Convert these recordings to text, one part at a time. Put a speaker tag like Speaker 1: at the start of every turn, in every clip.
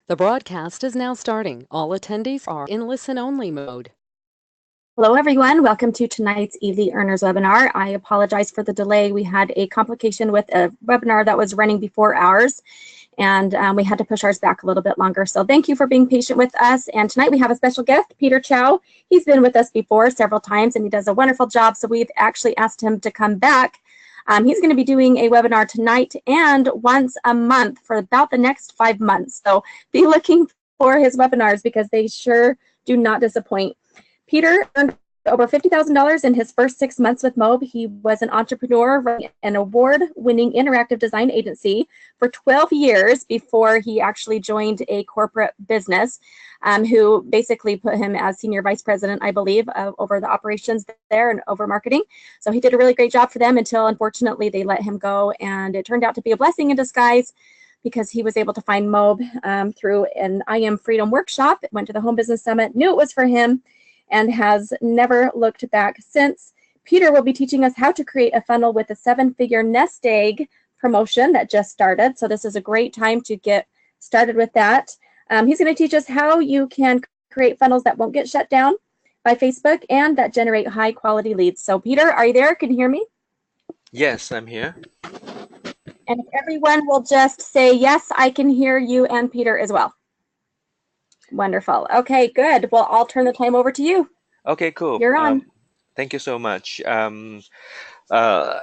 Speaker 1: The broadcast is now starting. All attendees are in listen-only mode.
Speaker 2: Hello, everyone. Welcome to tonight's EV Earners webinar. I apologize for the delay. We had a complication with a webinar that was running before ours, and we had to push ours back a little bit longer. So thank you for being patient with us. And tonight we have a special guest, Peter Chow. He's been with us before several times, and he does a wonderful job. So we've actually asked him to come back. He's going to be doing a webinar tonight and once a month for about the next 5 months. So be looking for his webinars because they sure do not disappoint. Peter earned over $50,000 in his first 6 months with Mobe. He was an entrepreneur running an award-winning interactive design agency for 12 years before he actually joined a corporate business who basically put him as senior vice president, I believe, over the operations there and over marketing. So he did a really great job for them until, unfortunately, they let him go. And it turned out to be a blessing in disguise because he was able to find Mobe through an I Am Freedom workshop, went to the Home Business Summit, knew it was for him, and has never looked back since. Peter will be teaching us how to create a funnel with a 7-figure nest egg promotion that just started. So this is a great time to get started with that. He's going to teach us how you can create funnels that won't get shut down by Facebook and that generate high quality leads. So Peter, are you there? Can you hear me?
Speaker 3: Yes, I'm here.
Speaker 2: And if everyone will just say, yes, I can hear you and Peter as well. Wonderful. Okay, good. Well, I'll turn the time over to you.
Speaker 3: Okay, cool.
Speaker 2: You're on.
Speaker 3: Thank you so much. Uh,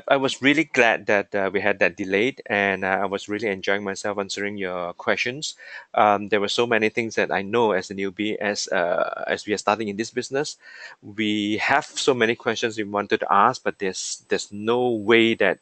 Speaker 3: I was really glad that we had that delayed, and I was really enjoying myself answering your questions. There were so many things that I know as a newbie, as we are starting in this business. We have so many questions we wanted to ask, but there's no way that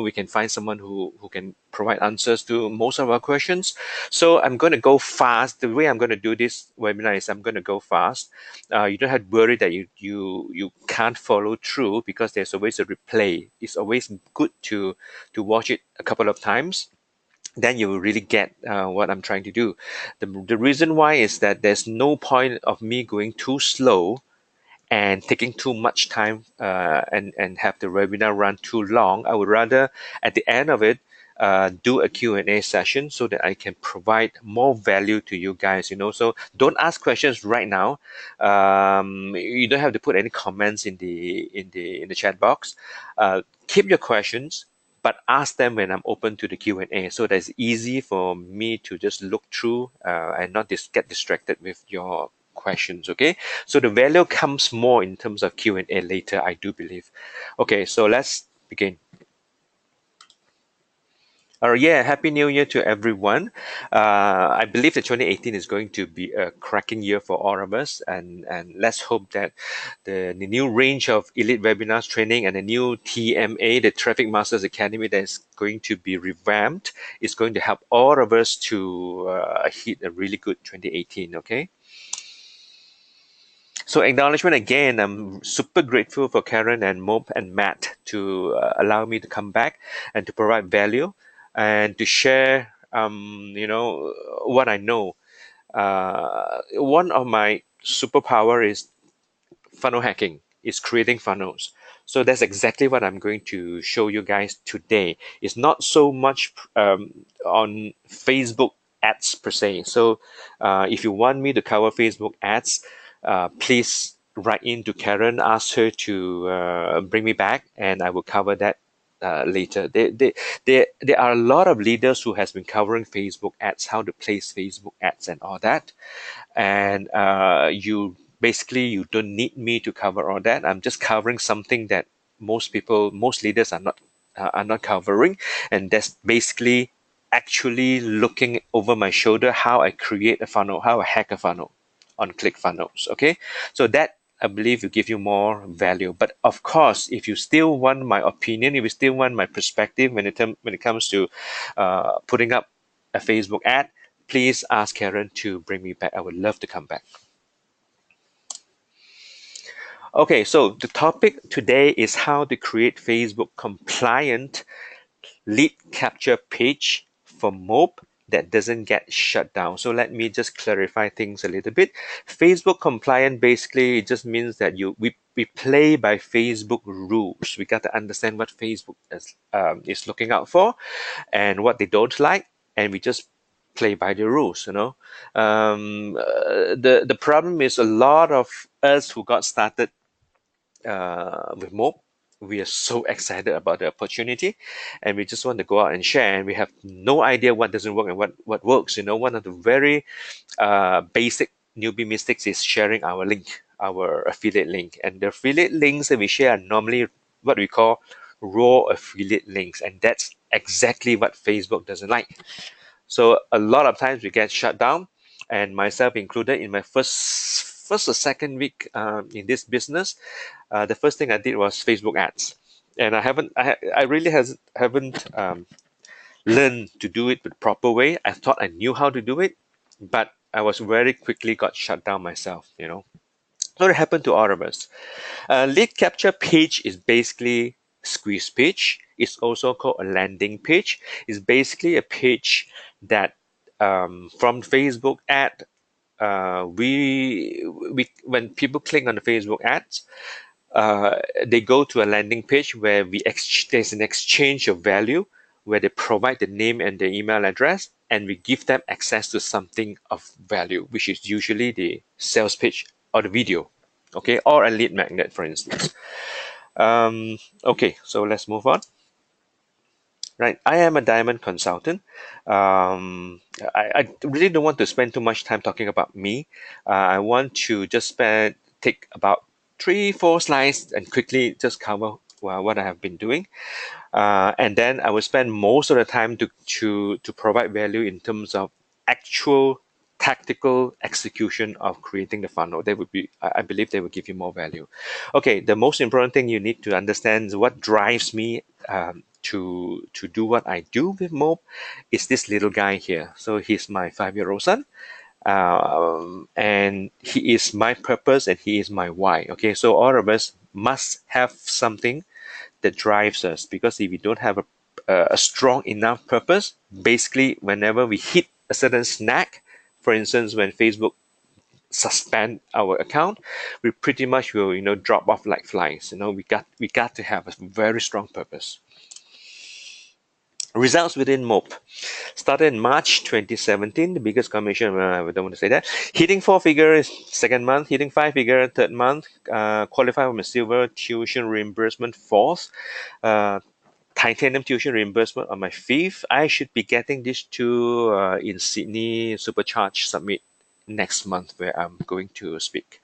Speaker 3: we can find someone who can provide answers to most of our questions. So I'm going to go fast. The way I'm going to do this webinar is I'm going to go fast. You don't have to worry that you can't follow through because there's always a replay. It's always good to watch it a couple of times. Then you will really get what I'm trying to do. The reason why is that there's no point of me going too slow and taking too much time and have the webinar run too long. I would rather at the end of it do a Q&A session so that I can provide more value to you guys, so don't ask questions right now. You don't have to put any comments in the chat box. Keep your questions, but ask them when I'm open to the Q&A, so that it's easy for me to just look through and not get distracted with your questions. Okay, so the value comes more in terms of Q&A later, I do believe. Okay, so let's begin. Yeah, Happy New Year to everyone. I believe that 2018 is going to be a cracking year for all of us, and let's hope that the new range of elite webinars training and the new TMA, the Traffic Masters Academy, that is going to be revamped, is going to help all of us to hit a really good 2018. Okay. So acknowledgement again, I'm super grateful for Karen and Mope and Matt to allow me to come back and to provide value and to share, what I know. One of my superpower is funnel hacking, is creating funnels. So that's exactly what I'm going to show you guys today. It's not so much on Facebook ads per se. So if you want me to cover Facebook ads, please write in to Karen, ask her to bring me back, and I will cover that later. There are a lot of leaders who has been covering Facebook ads, how to place Facebook ads and all that. And you don't need me to cover all that. I'm just covering something that most leaders are not covering, and that's basically actually looking over my shoulder how I create a funnel, how I hack a funnel on ClickFunnels. Okay, so that I believe will give you more value. But of course, if you still want my opinion, if you still want my perspective when it comes to putting up a Facebook ad, please ask Karen to bring me back. I would love to come back. Okay, so the topic today is how to create Facebook compliant lead capture page for Mope that doesn't get shut down. So let me just clarify things a little bit. Facebook compliant basically it just means that we play by Facebook rules. We got to understand what Facebook is looking out for and what they don't like. and we just play by the rules. The problem is a lot of us who got started with Mob, we are so excited about the opportunity, and we just want to go out and share, and we have no idea what doesn't work and what works. One of the very basic newbie mistakes is sharing our link, our affiliate link, and the affiliate links that we share are normally what we call raw affiliate links, and that's exactly what Facebook doesn't like. So a lot of times we get shut down, and myself included. In my first or second week in this business, the first thing I did was Facebook ads, and I really haven't learned to do it the proper way. I thought I knew how to do it, but I was very quickly got shut down myself. So it happened to all of us. Lead capture page is basically squeeze page. It's also called a landing page. It's basically a page that from Facebook ad, we when people click on the Facebook ads, they go to a landing page where there's an exchange of value, where they provide the name and the email address, and we give them access to something of value, which is usually the sales page or the video, okay, or a lead magnet, for instance. Okay, so let's move on. Right, I am a diamond consultant. I really don't want to spend too much time talking about me. I want to just take about 3-4 slides and quickly just cover what I have been doing. And then I will spend most of the time to provide value in terms of actual tactical execution of creating the funnel. They would be, I believe, they will give you more value. Okay, the most important thing you need to understand is what drives me to do what I do with Mob is this little guy here. So he's my 5-year-old son. And he is my purpose and he is my why. Okay, so all of us must have something that drives us, because if we don't have a strong enough purpose, basically whenever we hit a certain snag, for instance when Facebook suspend our account, we pretty much will drop off like flies. We got to have a very strong purpose. Results within MOP started in March 2017. The biggest commission, I don't want to say that. Hitting 4-figure second month, hitting 5-figure third month, qualified from a silver tuition reimbursement fourth, titanium tuition reimbursement on my fifth. I should be getting these two in Sydney Supercharge Summit next month, where I'm going to speak.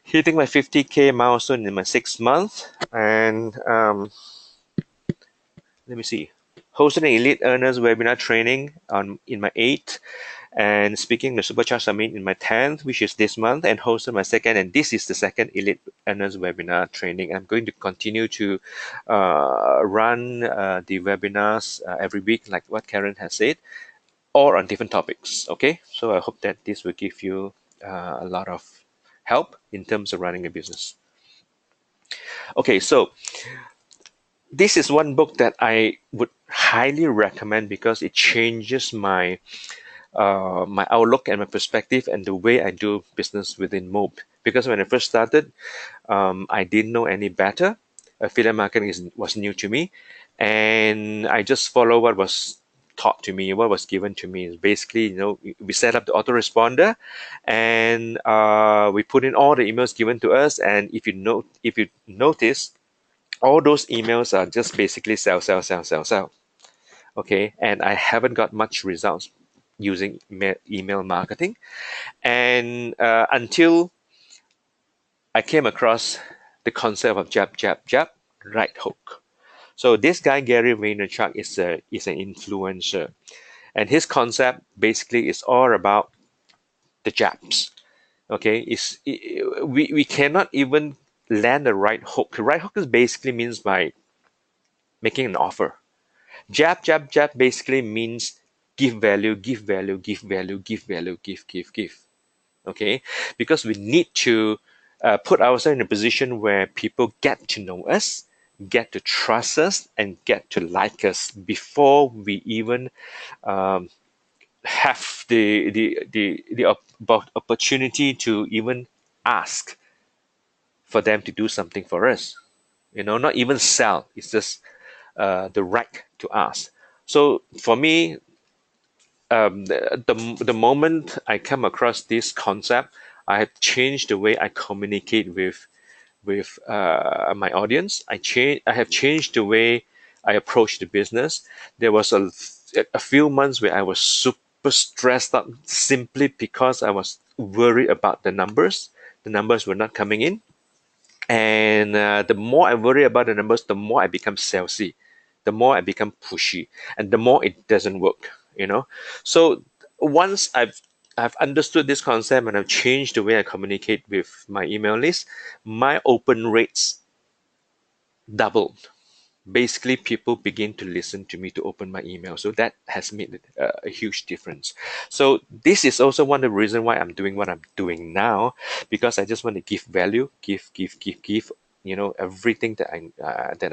Speaker 3: Hitting my 50K milestone in my 6th month, and let me see. Hosted an Elite Earners webinar training in my 8th, and speaking the Supercharge Summit in my 10th, which is this month, and hosted my second, and this is the second Elite Earners webinar training. I'm going to continue to run the webinars every week, like what Karen has said, or on different topics. Okay, so I hope that this will give you a lot of help in terms of running a business. Okay, so this is one book that I would highly recommend because it changes my my outlook and my perspective and the way I do business within Mob. Because when I first started, I didn't know any better. Affiliate marketing was new to me, and I just follow what was taught to me, what was given to me. Is basically, we set up the autoresponder, and we put in all the emails given to us. And if you notice, all those emails are just basically sell, sell, sell, sell, sell. Okay, and I haven't got much results using email marketing, and until I came across the concept of jab, jab, jab, right hook. So this guy Gary Vaynerchuk is an influencer, and his concept basically is all about the jabs. Okay, we cannot even land the right hook. The right hook is basically means by making an offer. Jab, jab, jab basically means give value, give value, give value, give value, give. Okay, because we need to put ourselves in a position where people get to know us, get to trust us, and get to like us before we even have the opportunity to even ask for them to do something for us. Not even sell. It's just the right to ask. So for me, the moment I come across this concept, I have changed the way I communicate with my audience. I have changed the way I approach the business. There was a few months where I was super stressed out simply because I was worried about the numbers. The numbers were not coming in, and the more I worry about the numbers, the more I become salesy, the more I become pushy, and the more it doesn't work. So once I've understood this concept and I've changed the way I communicate with my email list, my open rates doubled. Basically, people begin to listen to me to open my email. So that has made a huge difference. So this is also one of the reasons why I'm doing what I'm doing now, because I just want to give value, give. Everything that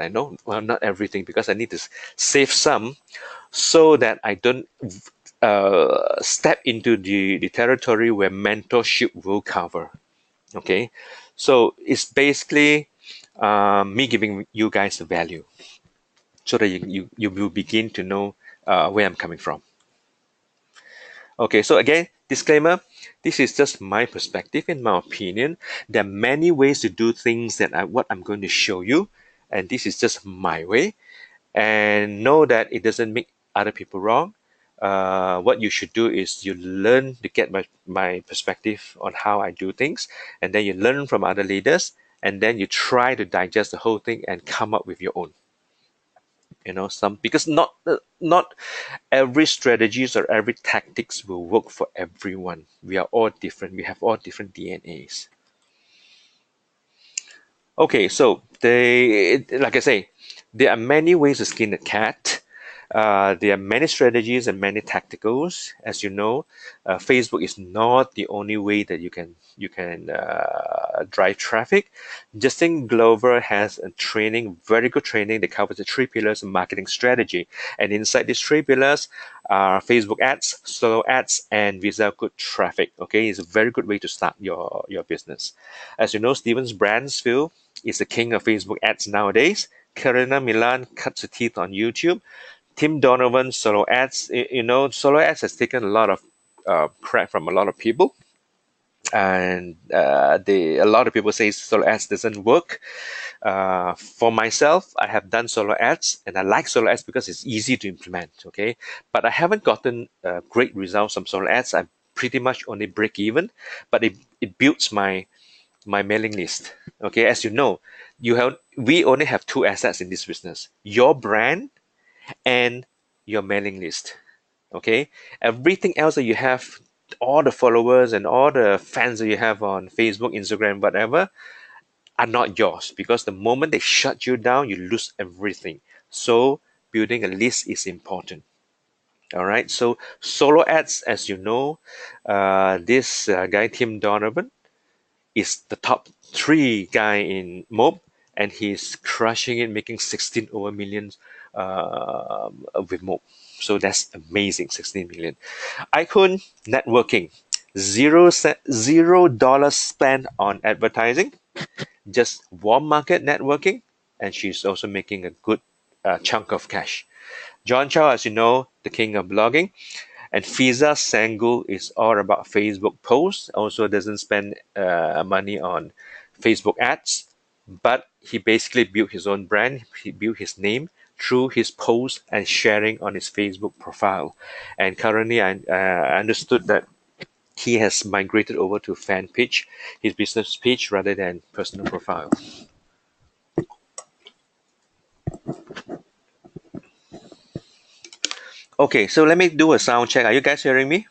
Speaker 3: I know. Well, not everything, because I need to save some so that I don't step into the territory where mentorship will cover. Okay, so it's basically me giving you guys the value so that you will begin to know where I'm coming from. Okay, so again, disclaimer, this is just my perspective, in my opinion. There are many ways to do things what I'm going to show you, and this is just my way. And know that it doesn't make other people wrong. What you should do is you learn to get my perspective on how I do things, and then you learn from other leaders, and then you try to digest the whole thing and come up with your own. Some, because not every strategies or every tactics will work for everyone. We are all different. We have all different DNAs. Okay, so like I say, there are many ways to skin a cat. There are many strategies and many tacticals. As you know, Facebook is not the only way that you can drive traffic. Justin Glover has a very good training that covers the three pillars of marketing strategy. And inside these three pillars are Facebook ads, solo ads, and result good traffic. Okay, it's a very good way to start your business. As you know, Stevens Bransfield is the king of Facebook ads nowadays. Karina Milan cuts her teeth on YouTube. Tim Donovan solo ads. Solo ads has taken a lot of crap from a lot of people, and a lot of people say solo ads doesn't work. For myself, I have done solo ads, and I like solo ads because it's easy to implement. Okay, but I haven't gotten great results from solo ads. I pretty much only break even, but it builds my mailing list. Okay, as you know, we only have two assets in this business: your brand and your mailing list. Okay, everything else that you have, all the followers and all the fans that you have on Facebook, Instagram, whatever, are not yours, because the moment they shut you down, you lose everything. So building a list is important. All right, so solo ads, as you know, this guy Tim Donovan is the top three guy in Mob, and he's crushing it, making 16 over millions with Mob. So that's amazing, 16 million. Icon networking, $0 spent on advertising, just warm market networking, and she's also making a good chunk of cash. John Chow, as you know, the king of blogging, and Fiza Sangul is all about Facebook posts. Also doesn't spend money on Facebook ads, but he basically built his own brand. He built his name through his posts and sharing on his Facebook profile. And currently, I understood that he has migrated over to fan page, his business page, rather than personal profile. Okay, so let me do a sound check. Are you guys hearing me?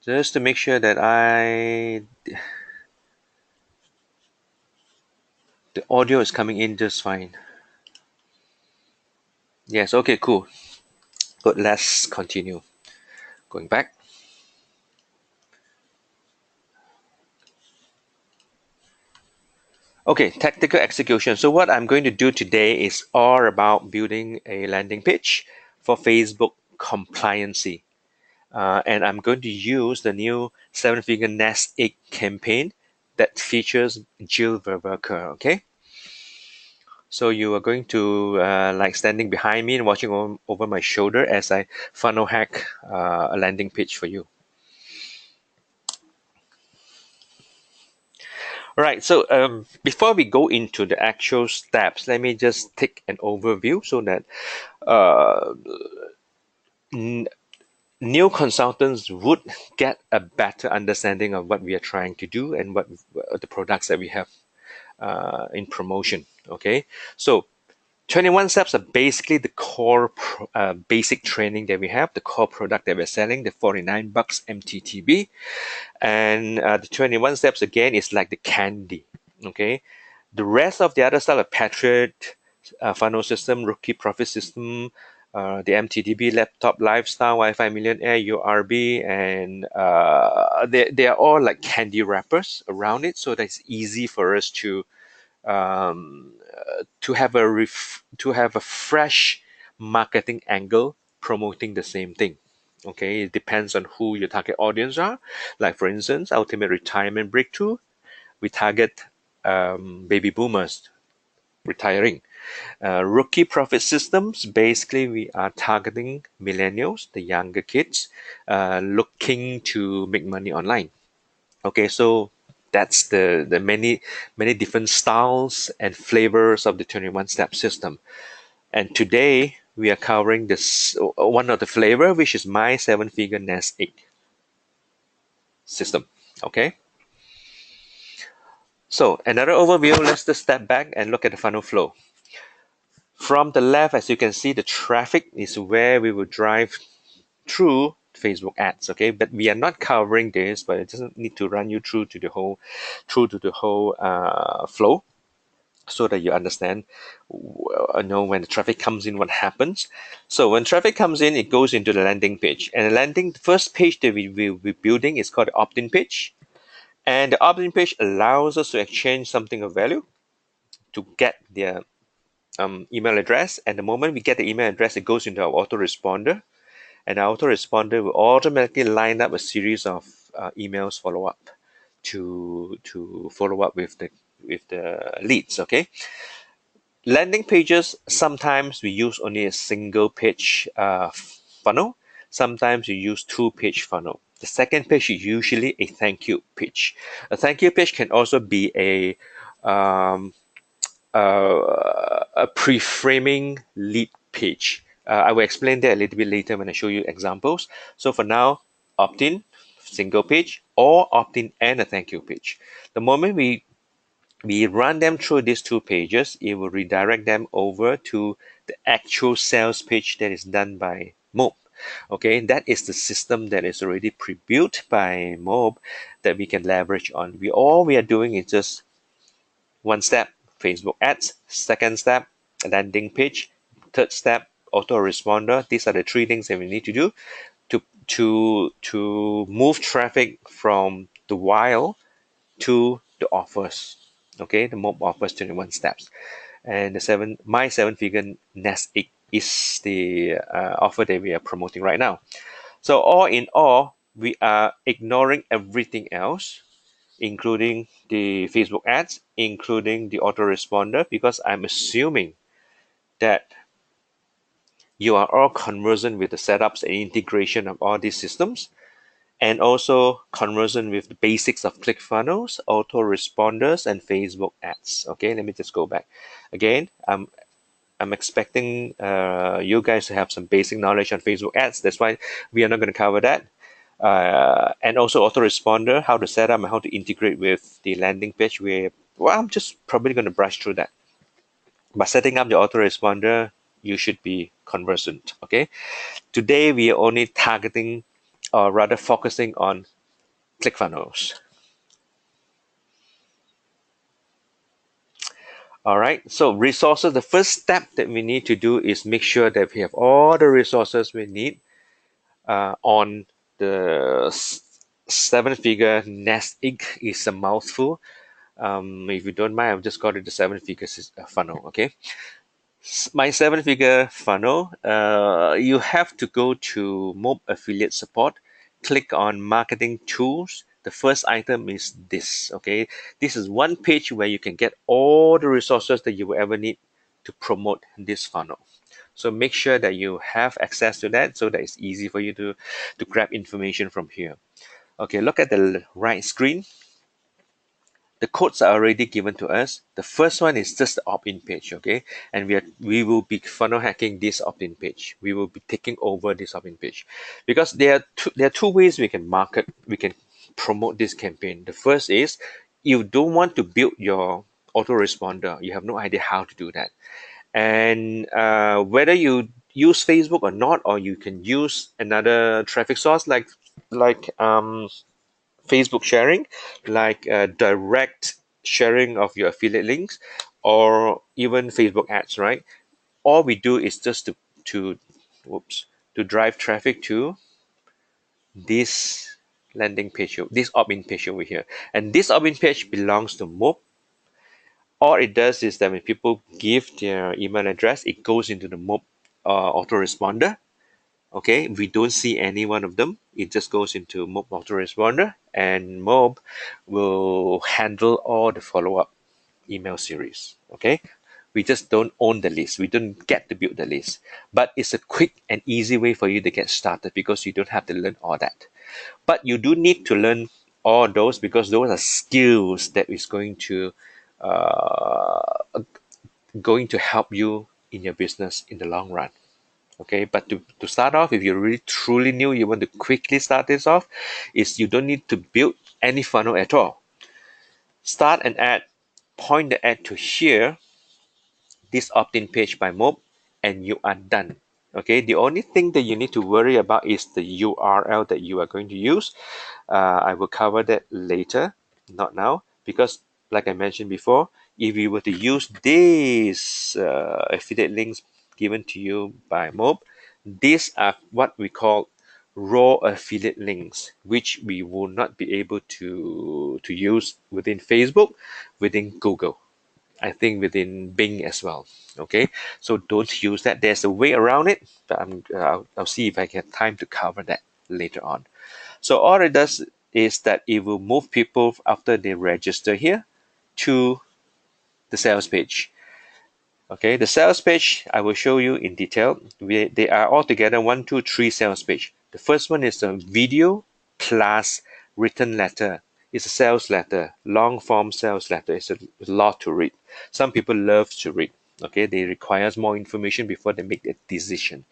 Speaker 3: Just to make sure that the audio is coming in just fine. Yes, okay, cool. Good, let's continue. Going back. Okay, tactical execution. So what I'm going to do today is all about building a landing page for Facebook compliancy. And I'm going to use the new seven-figure nest egg campaign that features Jill Verwerker, okay? So you are going to like standing behind me and watching over my shoulder as I funnel hack a landing page for you. All right, so before we go into the actual steps, let me just take an overview so that uh, new consultants would get a better understanding of what we are trying to do and what the products that we have in promotion. Okay, so 21 steps are basically the core basic training that we have, the core product that we're selling, the 49 bucks MTTB. And the 21 steps again is like the candy. Okay, the rest of the other stuff, like Patriot, funnel system, rookie profit system, the MTDB laptop lifestyle, Wi-Fi millionaire, URB, and they are all like candy wrappers around it, so that's easy for us to have a fresh marketing angle promoting the same thing. Okay, it depends on who your target audience are. Like for instance, Ultimate Retirement Breakthrough, we target baby boomers retiring. Rookie Profit Systems, basically we are targeting millennials, the younger kids, looking to make money online. Okay, so that's the many different styles and flavors of the 21 step system. And today we are covering this one of the flavor, which is my seven figure nest egg system. Okay. So another overview, let's just step back and look at the funnel flow. From the left, as you can see, the traffic is where we will drive through Facebook ads. Okay, but we are not covering this, but it doesn't need to run you through to the whole flow, so that you understand know when the traffic comes in what happens. So when traffic comes in, it goes into the landing page, and the first page that we will be building is called the opt-in page. And the opt-in page allows us to exchange something of value to get their email address. And the moment we get the email address, it goes into our autoresponder, and our autoresponder will automatically line up a series of emails follow up to follow up with the leads. Okay, landing pages, sometimes we use only a single page funnel. Sometimes you use two-page funnel. The second page is usually a thank you page. A thank you page can also be um, a pre-framing lead page. I will explain that a little bit later when I show you examples. So for now, opt-in, single page, or opt-in and a thank you page. The moment we run them through these two pages, it will redirect them over to the actual sales page that is done by Mob. Okay, that is the system that is already pre-built by Mob that we can leverage on. All we are doing is just one step, Facebook ads. Second step, landing page. Third step, autoresponder. These are the three things that we need to do to move traffic from the wild to the offers. Okay, the mob offers 21 steps, and my seven figure nest egg is the offer that we are promoting right now. So all in all, we are ignoring everything else, including the Facebook ads, including the autoresponder, because I'm assuming that you are all conversant with the setups and integration of all these systems, and also conversant with the basics of ClickFunnels, autoresponders, and Facebook ads. Okay, let me just go back. Again, I'm expecting you guys to have some basic knowledge on Facebook ads. That's why we are not going to cover that. And also autoresponder, how to set up and how to integrate with the landing page. I'm just probably going to brush through that. But setting up the autoresponder, you should be conversant. Okay. Today we are only targeting, or rather focusing on ClickFunnels. All right. So resources. The first step that we need to do is make sure that we have all the resources we need on the seven-figure nest egg. Is a mouthful. If you don't mind, I've just got it the seven-figure funnel. Okay. My seven-figure funnel. You have to go to Mob Affiliate Support. Click on Marketing Tools. The first item is this. Okay. This is one page where you can get all the resources that you will ever need to promote this funnel. So make sure that you have access to that so that it's easy for you to grab information from here. Okay, look at the right screen. The codes are already given to us. The first one is just the opt-in page, okay? And we will be funnel hacking this opt-in page. We will be taking over this opt-in page because there are two ways we can promote this campaign. The first is you don't want to build your autoresponder. You have no idea how to do that, and whether you use Facebook or not, or you can use another traffic source like Facebook sharing, like direct sharing of your affiliate links, or even Facebook ads, right? All we do is just to whoops to drive traffic to this landing page, this opt-in page over here, and this opt-in page belongs to Mob. All it does is that when people give their email address, it goes into the Mob autoresponder. Okay, we don't see any one of them. It just goes into Mob autoresponder, and Mob will handle all the follow-up email series. Okay, we just don't own the list. We don't get to build the list, but it's a quick and easy way for you to get started because you don't have to learn all that. But you do need to learn all those because those are skills that is uh, going to help you in your business in the long run. Okay, but to start off, if you're really truly new, you want to quickly start this off, is you don't need to build any funnel at all. Start an ad, point the ad to here, this opt-in page by Mob, and you are done. Okay, the only thing that you need to worry about is the URL that you are going to use. I will cover that later, not now, because like I mentioned before, if you were to use these affiliate links given to you by Mob, these are what we call raw affiliate links, which we will not be able to use within Facebook, within Google. I think within Bing as well. Okay, so don't use that. There's a way around it, but I'll see if I get time to cover that later on. So all it does is that it will move people after they register here to the sales page. Okay, the sales page I will show you in detail. They are all together 1, 2, 3 sales page. The first one is a video plus written letter. It's a sales letter, long form sales letter. It's a lot to read. Some people love to read. Okay, they require more information before they make a decision.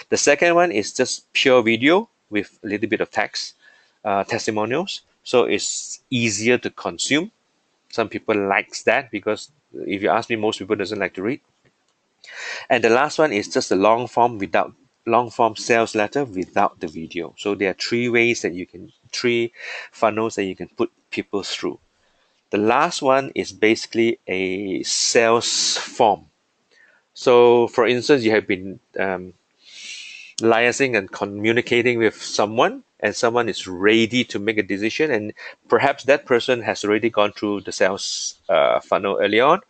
Speaker 3: The second one is just pure video with a little bit of text, testimonials. So it's easier to consume. Some people likes that because if you ask me, most people doesn't like to read. And the last one is just a long form sales letter without the video. So there are three funnels that you can put people through. The last one is basically a sales form. So for instance, you have been liaising and communicating with someone, and someone is ready to make a decision, and perhaps that person has already gone through the sales funnel early on.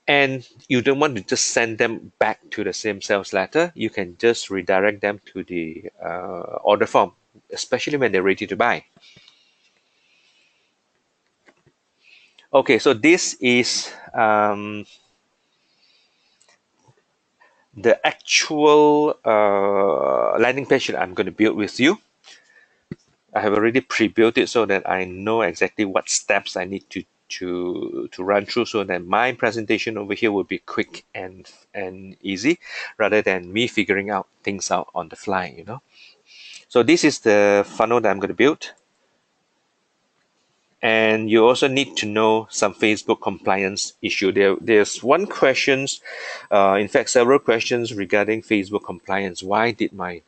Speaker 3: And you don't want to just send them back to the same sales letter. You can just redirect them to the order form, especially when they're ready to buy. Okay, so this is the actual landing page that I'm going to build with you. I have already pre-built it so that I know exactly what steps I need to run through, so that my presentation over here will be quick and easy, rather than me figuring out things out on the fly, you know. So this is the funnel that I'm going to build. And you also need to know some Facebook compliance issue. There's one questions, in fact, several questions regarding Facebook compliance. Why did my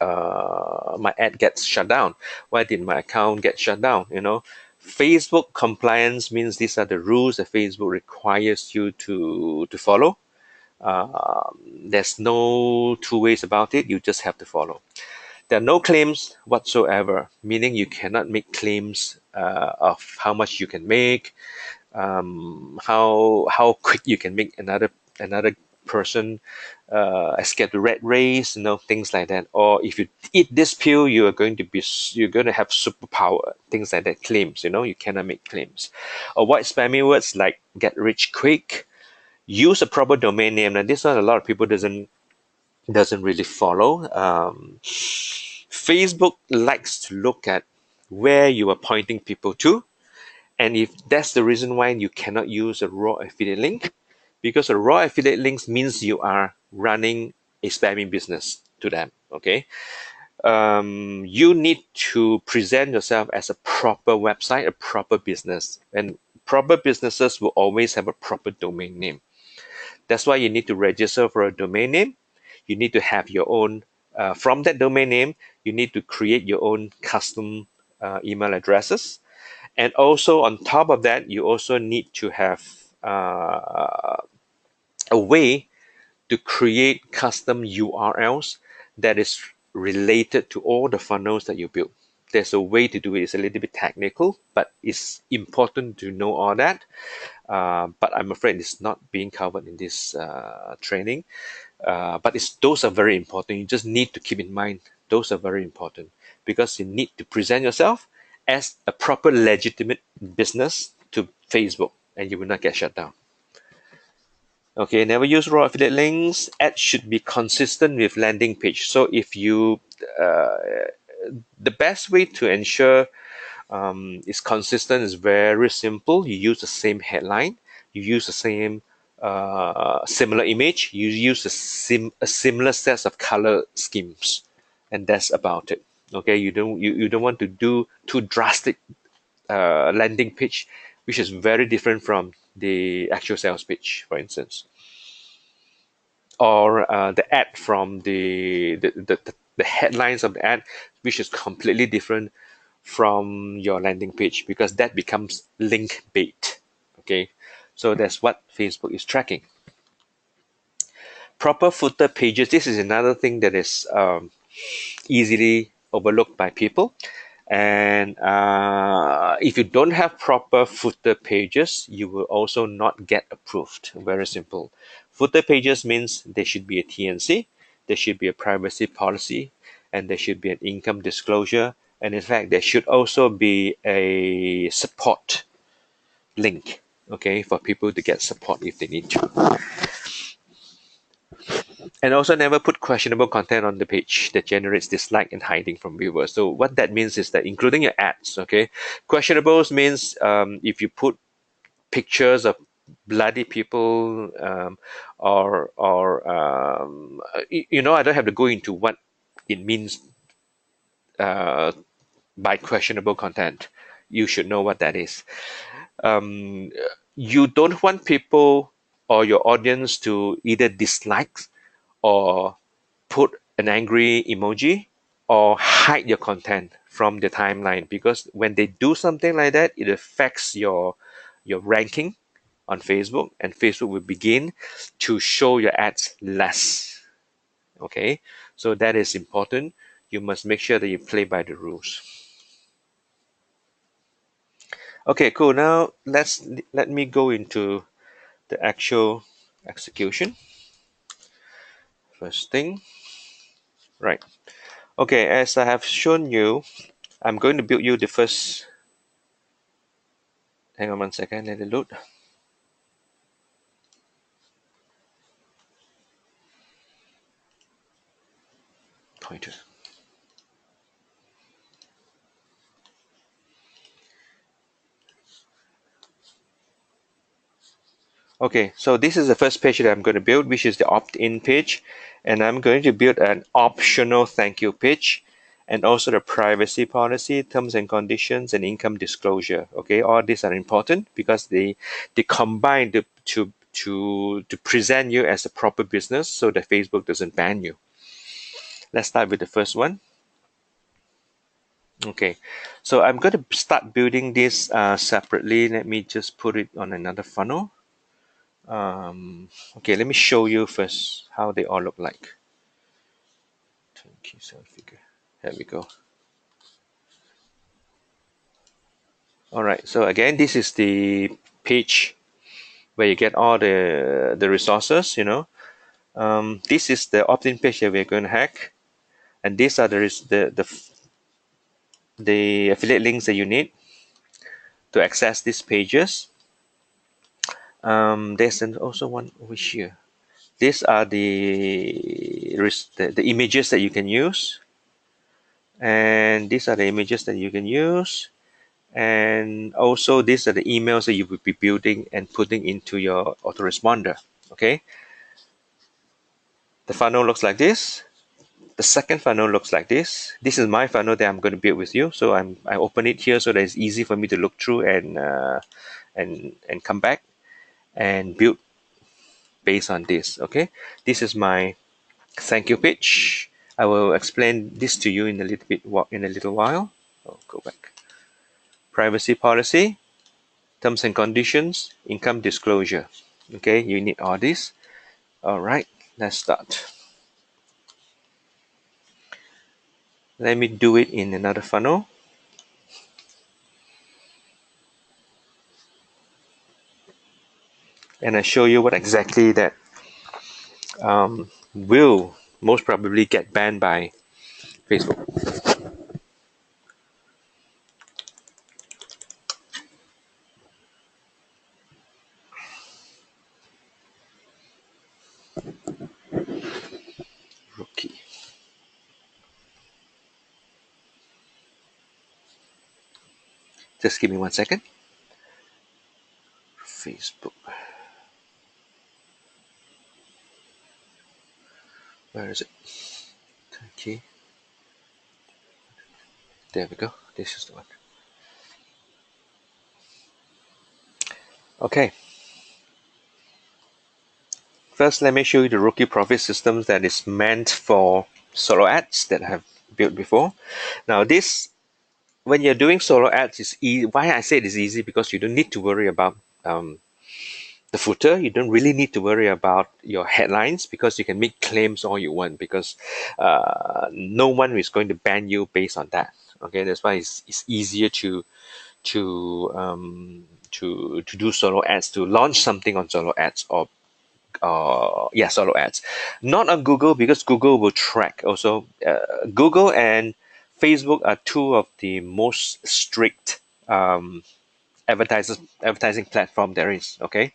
Speaker 3: ad gets shut down? Why did my account get shut down? You know, Facebook compliance means these are the rules that Facebook requires you to follow. There's no two ways about it. You just have to follow. There are no claims whatsoever, meaning you cannot make claims of how much you can make, how quick you can make another person escape the rat race, things like that. Or if you eat this pill, you're going to have superpower, things like that. Claims, you cannot make claims. Avoid spammy words like get rich quick. Use a proper domain name. And this one, a lot of people doesn't really follow. Facebook likes to look at where you are pointing people to, and if that's the reason why you cannot use a raw affiliate link, because a raw affiliate links means you are running a spamming business to them. Okay, you need to present yourself as a proper website, a proper business, and proper businesses will always have a proper domain name. That's why you need to register for a domain name. You need to have your own, from that domain name, you need to create your own custom email addresses. And also on top of that, you also need to have a way to create custom URLs that is related to all the funnels that you build. There's a way to do it. It's a little bit technical, but it's important to know all that. But I'm afraid it's not being covered in this training. But those are very important. You just need to keep in mind those are very important, because you need to present yourself as a proper legitimate business to Facebook, and you will not get shut down. Okay, never use raw affiliate links. Ads should be consistent with landing page. So if you, the best way to ensure it's consistent is very simple. You use the same headline, you use the same similar image, you use a similar set of color schemes, and that's about it. Okay, you don't want to do too drastic landing page, which is very different from the actual sales pitch, for instance, or the ad from the headlines of the ad, which is completely different from your landing page, because that becomes link bait. Okay, so that's what Facebook is tracking. Proper footer pages. This is another thing that is easily overlooked by people. And if you don't have proper footer pages, you will also not get approved. Very simple. Footer pages means there should be a TNC, there should be a privacy policy, and there should be an income disclosure. And in fact, there should also be a support link, okay, for people to get support if they need to. And also never put questionable content on the page that generates dislike and hiding from viewers. So what that means is that including your ads, okay, questionables means if you put pictures of bloody people, I don't have to go into what it means by questionable content. You should know what that is. You don't want people or your audience to either dislike or put an angry emoji or hide your content from the timeline, because when they do something like that, it affects your ranking on Facebook, and Facebook will begin to show your ads less. Okay, so that is important. You must make sure that you play by the rules. Okay, cool. Now let me go into the actual execution. First thing, right? Okay, as I have shown you, I'm going to build you the first. Hang on 1 second, let it load. Pointer. Okay, so this is the first page that I'm going to build, which is the opt-in page. And I'm going to build an optional thank you page, and also the privacy policy, terms and conditions, and income disclosure. Okay, all these are important because they combine to present you as a proper business so that Facebook doesn't ban you. Let's start with the first one. Okay, so I'm going to start building this separately. Let me just put it on another funnel. Okay, let me show you first how they all look like. Turnkey sales figure. There we go. All right, so again, this is the page where you get all the resources, This is the opt-in page that we're going to hack, and these are the affiliate links that you need to access these pages. There's also one over here. These are the images that you can use, and these are the images that you can use, and also these are the emails that you will be building and putting into your autoresponder. Okay, the funnel looks like this. The second funnel looks like this. This is my funnel that I'm going to build with you. So I open it here so that it's easy for me to look through and come back and build based on this. Okay, this is my thank you page. I will explain this to you in a little while. Oh, go back. Privacy policy, terms and conditions, income disclosure. Okay, you need all this. All right, let's start. Let me do it in another funnel. And I show you what exactly that will most probably get banned by Facebook. Rookie. Just give me 1 second. Facebook. Where is it? Okay. There we go. This is the one. Okay. First, let me show you the rookie profit systems that is meant for solo ads that I have built before. Now, this, when you're doing solo ads, is easy. Why I say it is easy, because you don't need to worry about the footer. You don't really need to worry about your headlines, because you can make claims all you want, because no one is going to ban you based on that. Okay, that's why it's easier to do solo ads, to launch something on solo ads, or solo ads, not on Google, because Google will track. Also, Google and Facebook are two of the most strict advertising platform there is. Okay,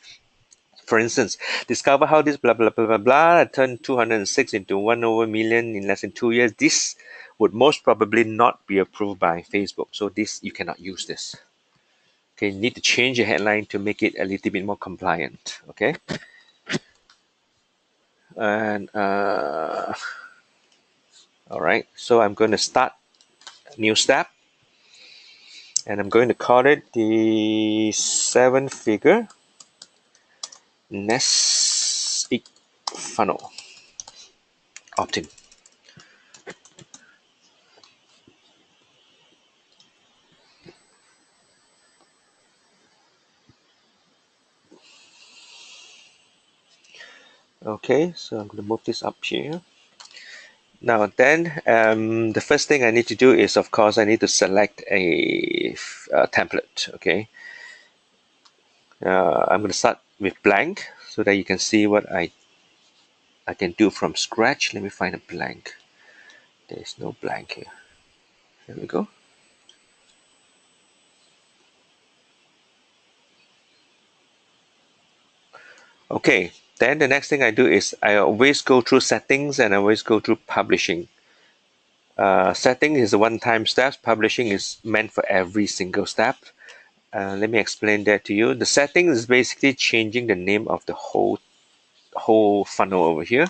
Speaker 3: for instance, discover how this blah blah blah blah blah turned 206 into 1/1,000,000 in less than 2 years. This would most probably not be approved by Facebook, so this, you cannot use this. Okay, you need to change your headline to make it a little bit more compliant. Okay, and all right, so I'm going to start a new step, and I'm going to call it the 7-figure nest egg funnel opt-in. Okay, so I'm going to move this up here. Now then, the first thing I need to do is, of course, I need to select a template. Okay, I'm going to start with blank so that you can see what I can do from scratch. Let me find a blank. There's no blank here. Here we go. Okay, then the next thing I do is I always go through settings, and I always go through publishing. Setting is a one-time step. Publishing is meant for every single step. Let me explain that to you. The setting is basically changing the name of the whole funnel over here,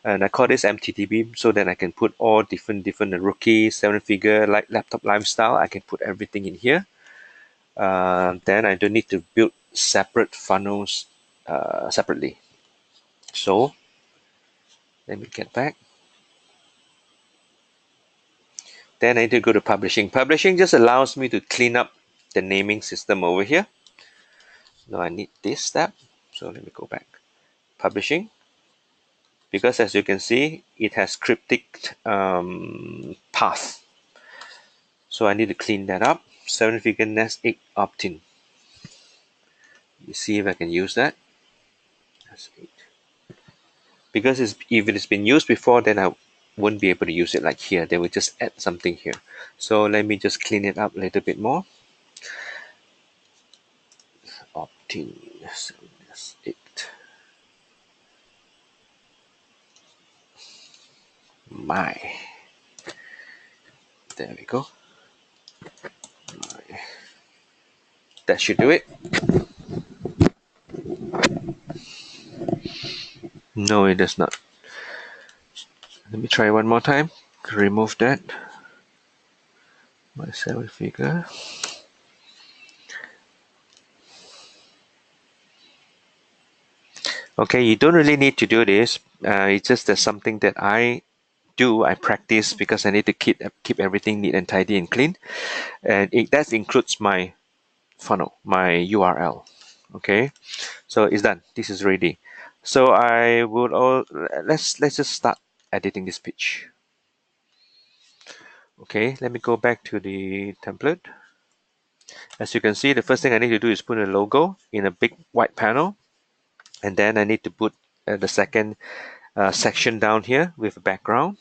Speaker 3: and I call this MTTB so that I can put all different rookie, 7-figure, like laptop lifestyle. I can put everything in here. Then I don't need to build separate funnels separately. So let me get back. Then I need to go to publishing. Publishing just allows me to clean up the naming system over here. Now I need this step. So let me go back. Publishing. Because as you can see, it has cryptic path. So I need to clean that up. 7-figure nest egg opt-in. Let me see if I can use that. Nest egg. because if it has been used before, then I won't be able to use it like here. They will just add something here. So let me just clean it up a little bit more. Opt-in, so that's it. There we go. That should do it. No, it does not. Let me try one more time. Remove that. My 7-figure. Okay, you don't really need to do this. It's just that something that I do. I practice because I need to keep everything neat and tidy and clean, and that includes my funnel, my URL. Okay, so it's done. This is ready. So I would let's just start editing this page. Okay, let me go back to the template. As you can see, the first thing I need to do is put a logo in a big white panel, and then I need to put the second section down here with a background.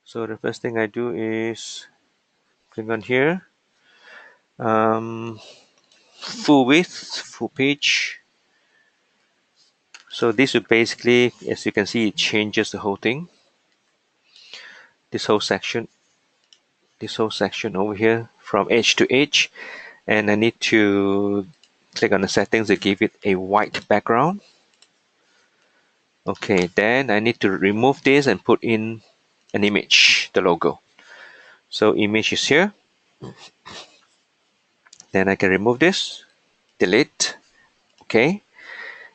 Speaker 3: So the first thing I do is click on here, full width, full page. So this will basically, as you can see, it changes the whole thing. This whole section over here from edge to edge, and I need to click on the settings to give it a white background. Okay, then I need to remove this and put in an image, the logo. So image is here. Then I can remove this, delete. Okay,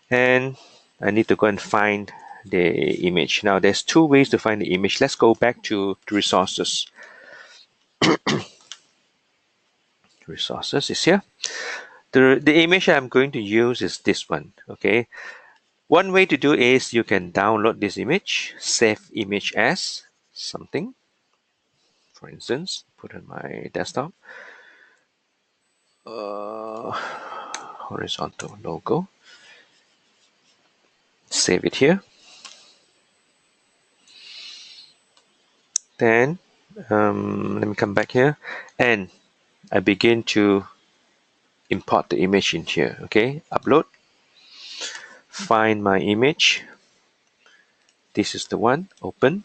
Speaker 3: and I need to go and find the image. Now there's two ways to find the image. Let's go back to the resources. Resources is here. The image I'm going to use is this one. Okay, one way to do is you can download this image, save image as something. For instance, put on my desktop. Horizontal logo. Save it here. Then let me come back here, and I begin to import the image in here. Okay, upload. Find my image. This is the one. Open.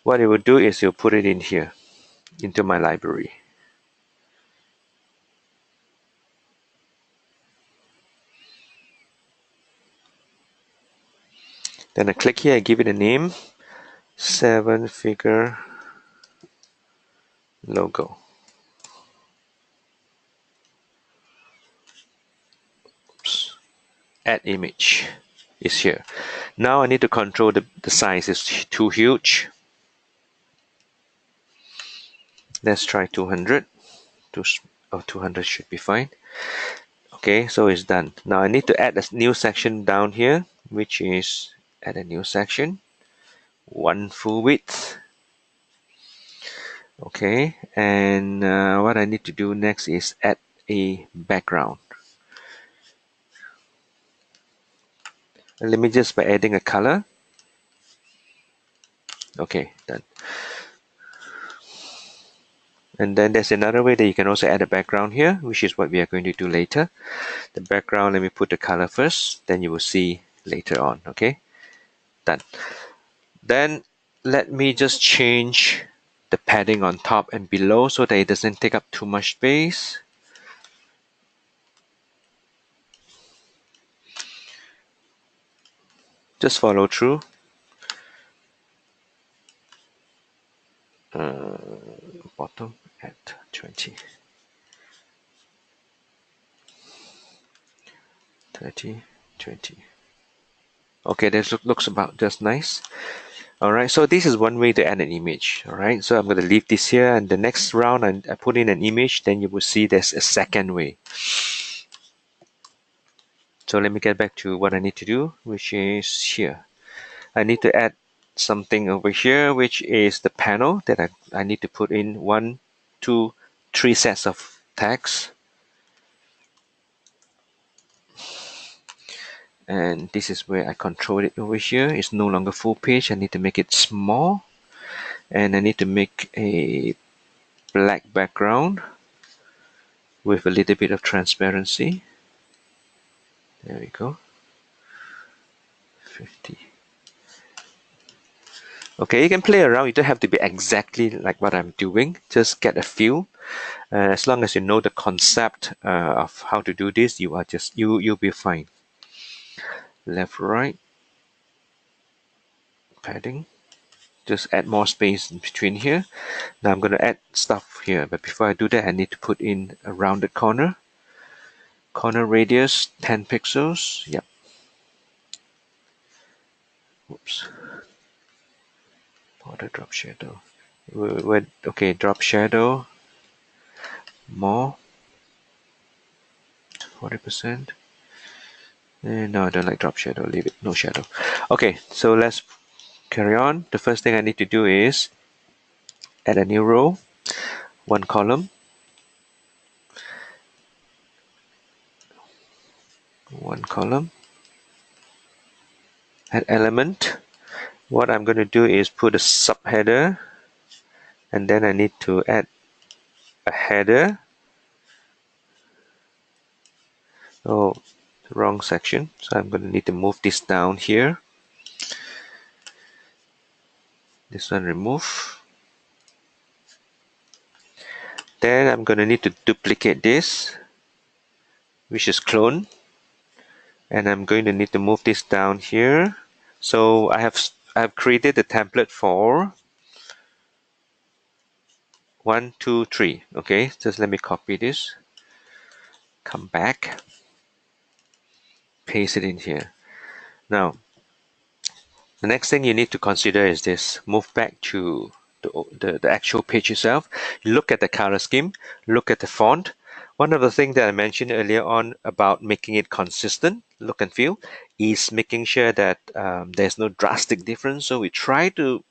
Speaker 3: What it will do is you'll put it in here, into my library. Then I click here, I give it a name, 7-figure logo. Oops. Add image is here. Now I need to control the size. It's too huge. Let's try 200. 200 should be fine. Okay, so it's done. Now I need to add a new section down here, which is add a new section, one full width. Okay, and what I need to do next is add a background. Let me just by adding a color. Okay, done. And then there's another way that you can also add a background here, which is what we are going to do later. The background, let me put the color first, then you will see later on. Okay, done. Then let me just change the padding on top and below so that it doesn't take up too much space. Just follow through. Bottom at 20. 30, 20. Okay, this looks about just nice. All right, so this is one way to add an image. All right, so I'm going to leave this here, and the next round I put in an image, then you will see there's a second way. So let me get back to what I need to do, which is here. I need to add something over here, which is the panel that I need to put in 1, 2, 3 sets of tags. And this is where I control it over here. It's no longer full page. I need to make it small, and I need to make a black background with a little bit of transparency. There we go. 50. Okay, you can play around. You don't have to be exactly like what I'm doing. Just get a feel. As long as you know the concept of how to do this, you'll be fine. Left, right, padding. Just add more space in between here. Now I'm going to add stuff here, but before I do that, I need to put in a rounded corner. Corner radius 10 pixels. Yep. Oops. Border drop shadow. Okay, drop shadow. More. 40%. And no, I don't like drop shadow. Leave it. No shadow. Okay, so let's carry on. The first thing I need to do is add a new row. One column. One column. Add element. What I'm going to do is put a subheader, and then I need to add a header. Oh, the wrong section. So I'm going to need to move this down here. This one remove. Then I'm going to need to duplicate this, which is clone. And I'm going to need to move this down here. So I have created the template for 1, 2, 3. Okay, just let me copy this. Come back. Paste it in here. Now, the next thing you need to consider is this. Move back to the actual page itself. Look at the color scheme. Look at the font. One of the things that I mentioned earlier on about making it consistent, look and feel, is making sure that there's no drastic difference. So we try to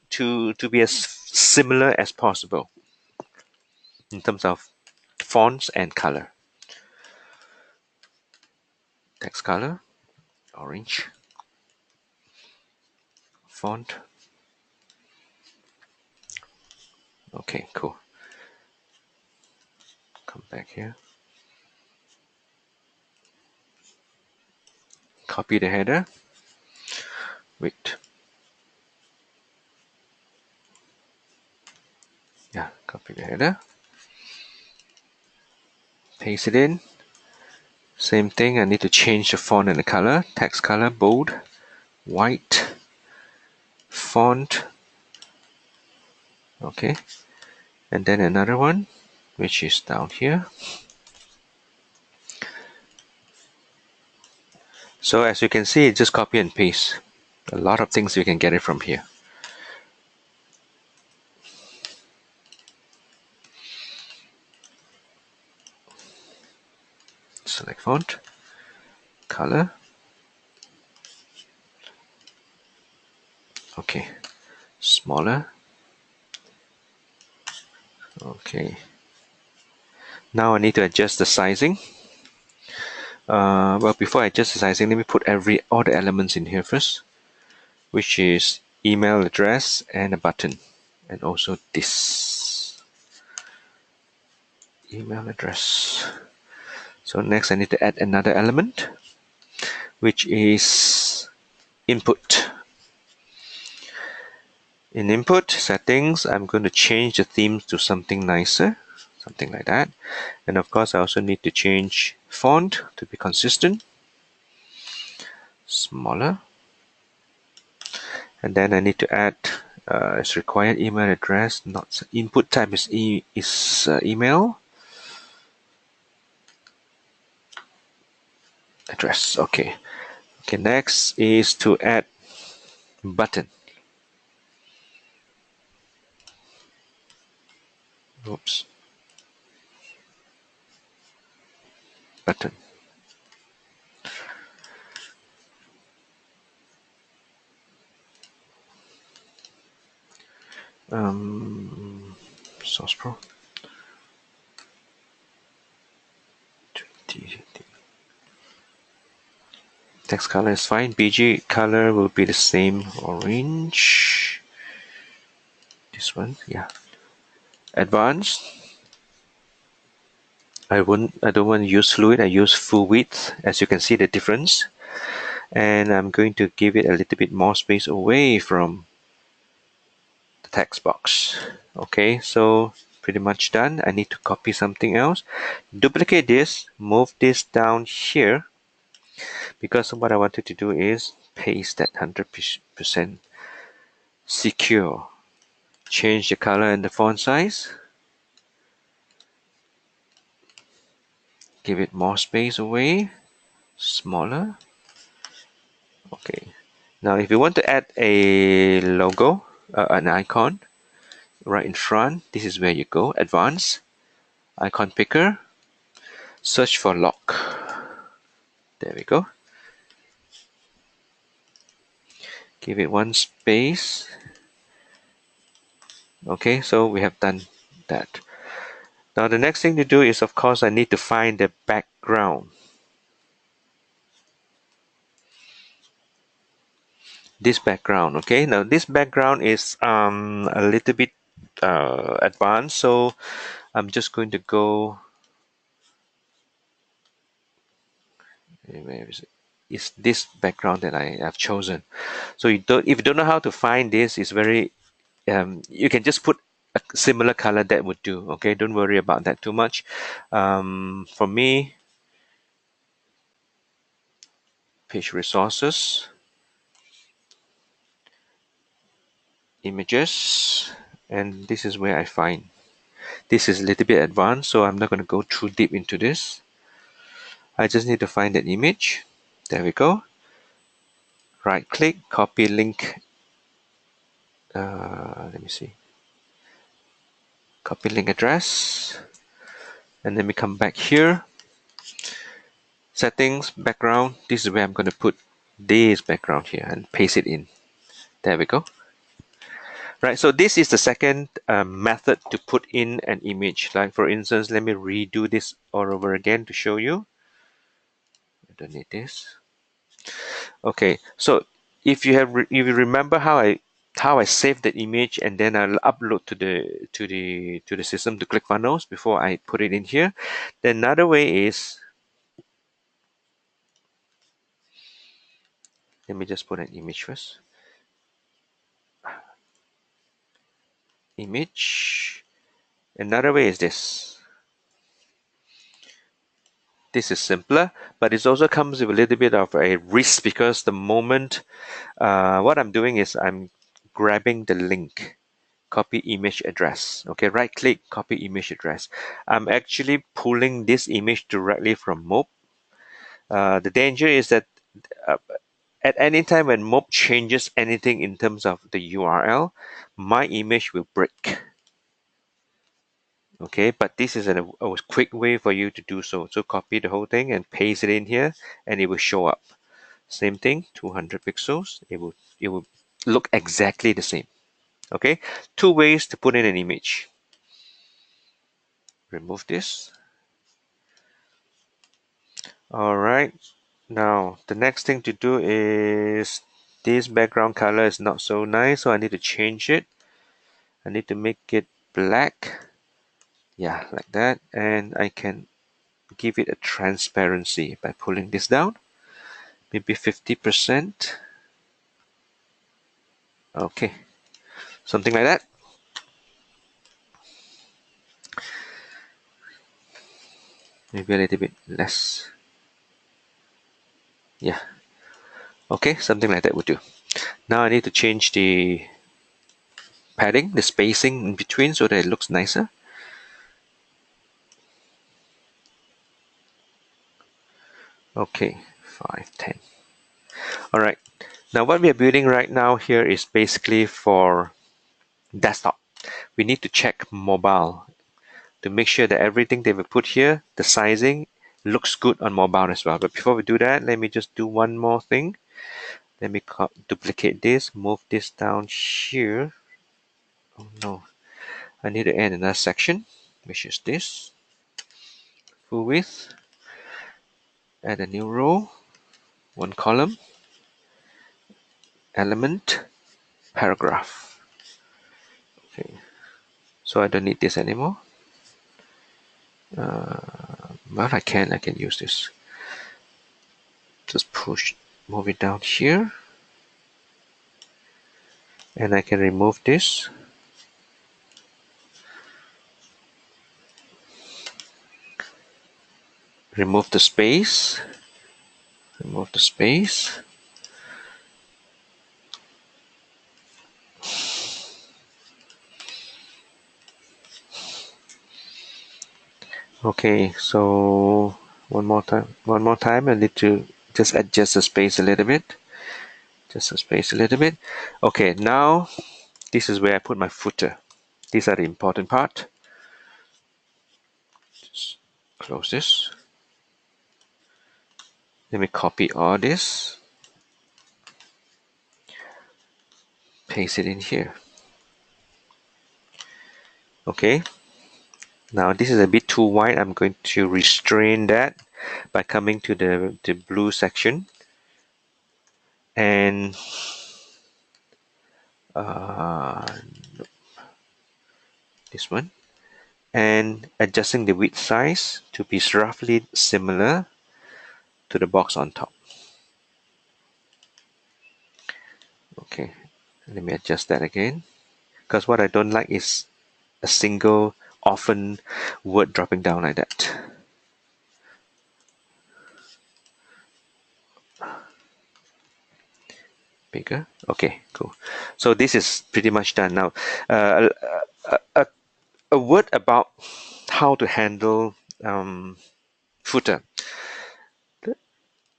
Speaker 3: be as similar as possible in terms of fonts and color. Text color, orange. Font. Okay, cool. Come back here. Copy the header. Wait. Yeah, copy the header. Paste it in. Same thing, I need to change the font and the color. Text color, bold, white, font. Okay. And then another one, which is down here. So as you can see, just copy and paste. A lot of things you can get it from here. Select font, color. Okay, smaller. Okay. Now I need to adjust the sizing. Well, before I adjust the sizing, let me put all the elements in here first, which is email address and a button, and also this email address. So next I need to add another element, which is input. In input settings, I'm going to change the themes to something nicer, something like that. And of course, I also need to change font to be consistent, smaller. And then I need to add its required email address. Not input type is email address. Okay. Okay. Next is to add button. Oops. Button. Source Pro. Text color is fine. BG color will be the same orange. This one, yeah. Advanced. I don't want to use fluid, I use full width, as you can see the difference. And I'm going to give it a little bit more space away from the text box. Okay, so pretty much done. I need to copy something else. Duplicate this, move this down here, because what I wanted to do is paste that 100% secure. Change the color and the font size. Give it more space away, smaller. Okay. Now, if you want to add a logo, an icon, right in front, this is where you go. Advanced, icon picker, search for lock. There we go. Give it one space. Okay, so we have done that. Now the next thing to do is, of course, I need to find the background. This background, okay. Now this background is a little bit advanced, so I'm just going to go. Where is it? It's this background that I have chosen. So if you don't know how to find this, it's very you can just put a similar color, that would do. Okay, don't worry about that too much. For me, page resources, images, and this is where I find. This is a little bit advanced, so I'm not going to go too deep into this. I just need to find that image. There we go. Right click, copy link. Let me see. Copy link address. And then we come back here. Settings, background. This is where I'm going to put this background here and paste it in. There we go. Right, so this is the second method to put in an image. Like for instance, let me redo this all over again to show you. I don't need this. Okay, so if you remember how I saved the image and then I'll upload to the system to ClickFunnels before I put it in here. Then another way is, let me just put an image first. Image. Another way is this. This is simpler, but it also comes with a little bit of a risk, because the moment what I'm doing is I'm grabbing the link, copy image address. Okay, right click, copy image address. I'm actually pulling this image directly from Mob. The danger is that uh, at any time when Mob changes anything in terms of the URL, my image will break. Okay, but this is a quick way for you to do so. So copy the whole thing and paste it in here, and it will show up. Same thing, 200 pixels. It will look exactly the same. Okay, two ways to put in an image. Remove this. All right. Now the next thing to do is, this background color is not so nice, so I need to change it. I need to make it black. Yeah, like that, and I can give it a transparency by pulling this down. Maybe 50%. Okay, something like that. Maybe a little bit less. Yeah. Okay, something like that would do. Now I need to change the padding, the spacing in between, so that it looks nicer. Okay, 5, 10. All right. Now what we are building right now here is basically for desktop. We need to check mobile to make sure that everything that we put here, the sizing, looks good on mobile as well. But before we do that, let me just do one more thing. Let me duplicate this, move this down here. Oh no, I need to add another section, which is this. Full width. Add a new row. one column, element, paragraph. Okay, so I don't need this anymore. But I can use this. Just move it down here, and I can remove this. Remove the space. Remove the space. Okay, so one more time. I need to just adjust the space a little bit. Just the space a little bit. Okay, now this is where I put my footer. These are the important part. Just close this. Let me copy all this. Paste it in here. Okay. Now this is a bit too wide. I'm going to restrain that by coming to the blue section and this one, and adjusting the width size to be roughly similar to the box on top. Okay, let me adjust that again, because what I don't like is a single often word dropping down like that. Bigger. Okay, cool. So this is pretty much done now. A word about how to handle footer.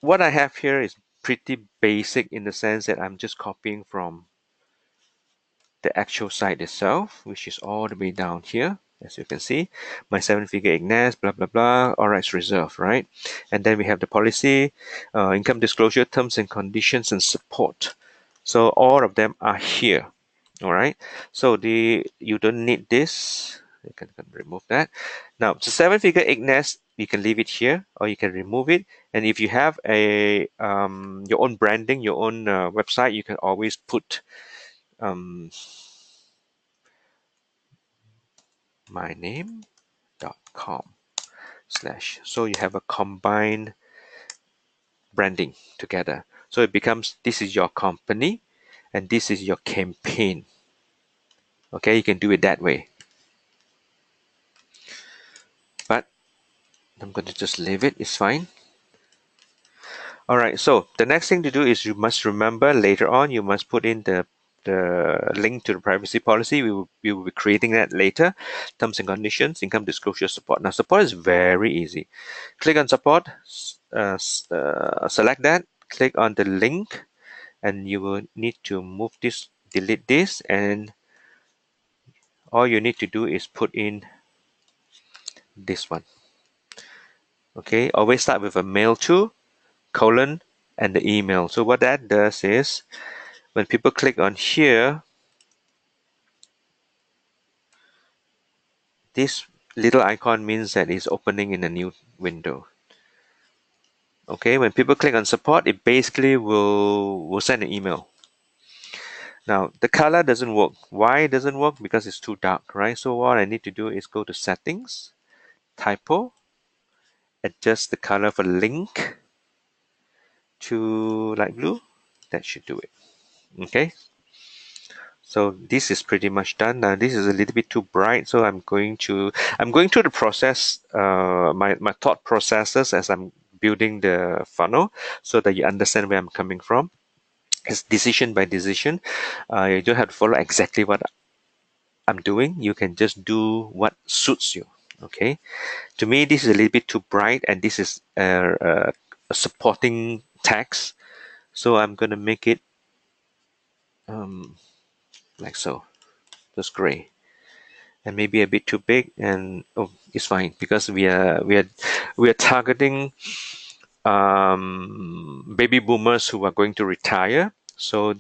Speaker 3: What I have here is pretty basic in the sense that I'm just copying from the actual site itself, which is all the way down here. As you can see, my 7-figure IGNAS, blah, blah, blah, all rights reserved, right? And then we have the policy, income disclosure, terms and conditions, and support. So all of them are here, all right? So you don't need this. You can remove that. Now, the 7-figure IGNAS, you can leave it here or you can remove it. And if you have a your own branding, your own website, you can always put myname.com/ so you have a combined branding together, so it becomes this is your company and this is your campaign. Okay, you can do it that way, but I'm going to just leave it. It's fine. All right, so the next thing to do is you must remember later on you must put in the link to the privacy policy. We will be creating that later. Terms and conditions, income disclosure, support. Now support is very easy. Click on support, select that, click on the link, and you will need to move this, delete this, and all you need to do is put in this one. Okay, always start with a mail to, colon, and the email. So what that does is when people click on here, this little icon means that it's opening in a new window. Okay, when people click on support, it basically will send an email. Now the color doesn't work. Why it doesn't work? Because it's too dark, right? So what I need to do is go to settings, typo, adjust the color for link to light blue. That should do it. Okay, so this is pretty much done. Now this is a little bit too bright, so I'm going through the process, my thought processes as I'm building the funnel, so that you understand where I'm coming from. It's decision by decision. You don't have to follow exactly what I'm doing. You can just do what suits you. Okay, to me this is a little bit too bright, and this is a supporting text, so I'm gonna make it like so, just gray, and maybe a bit too big, and oh, it's fine because we are targeting baby boomers who are going to retire, so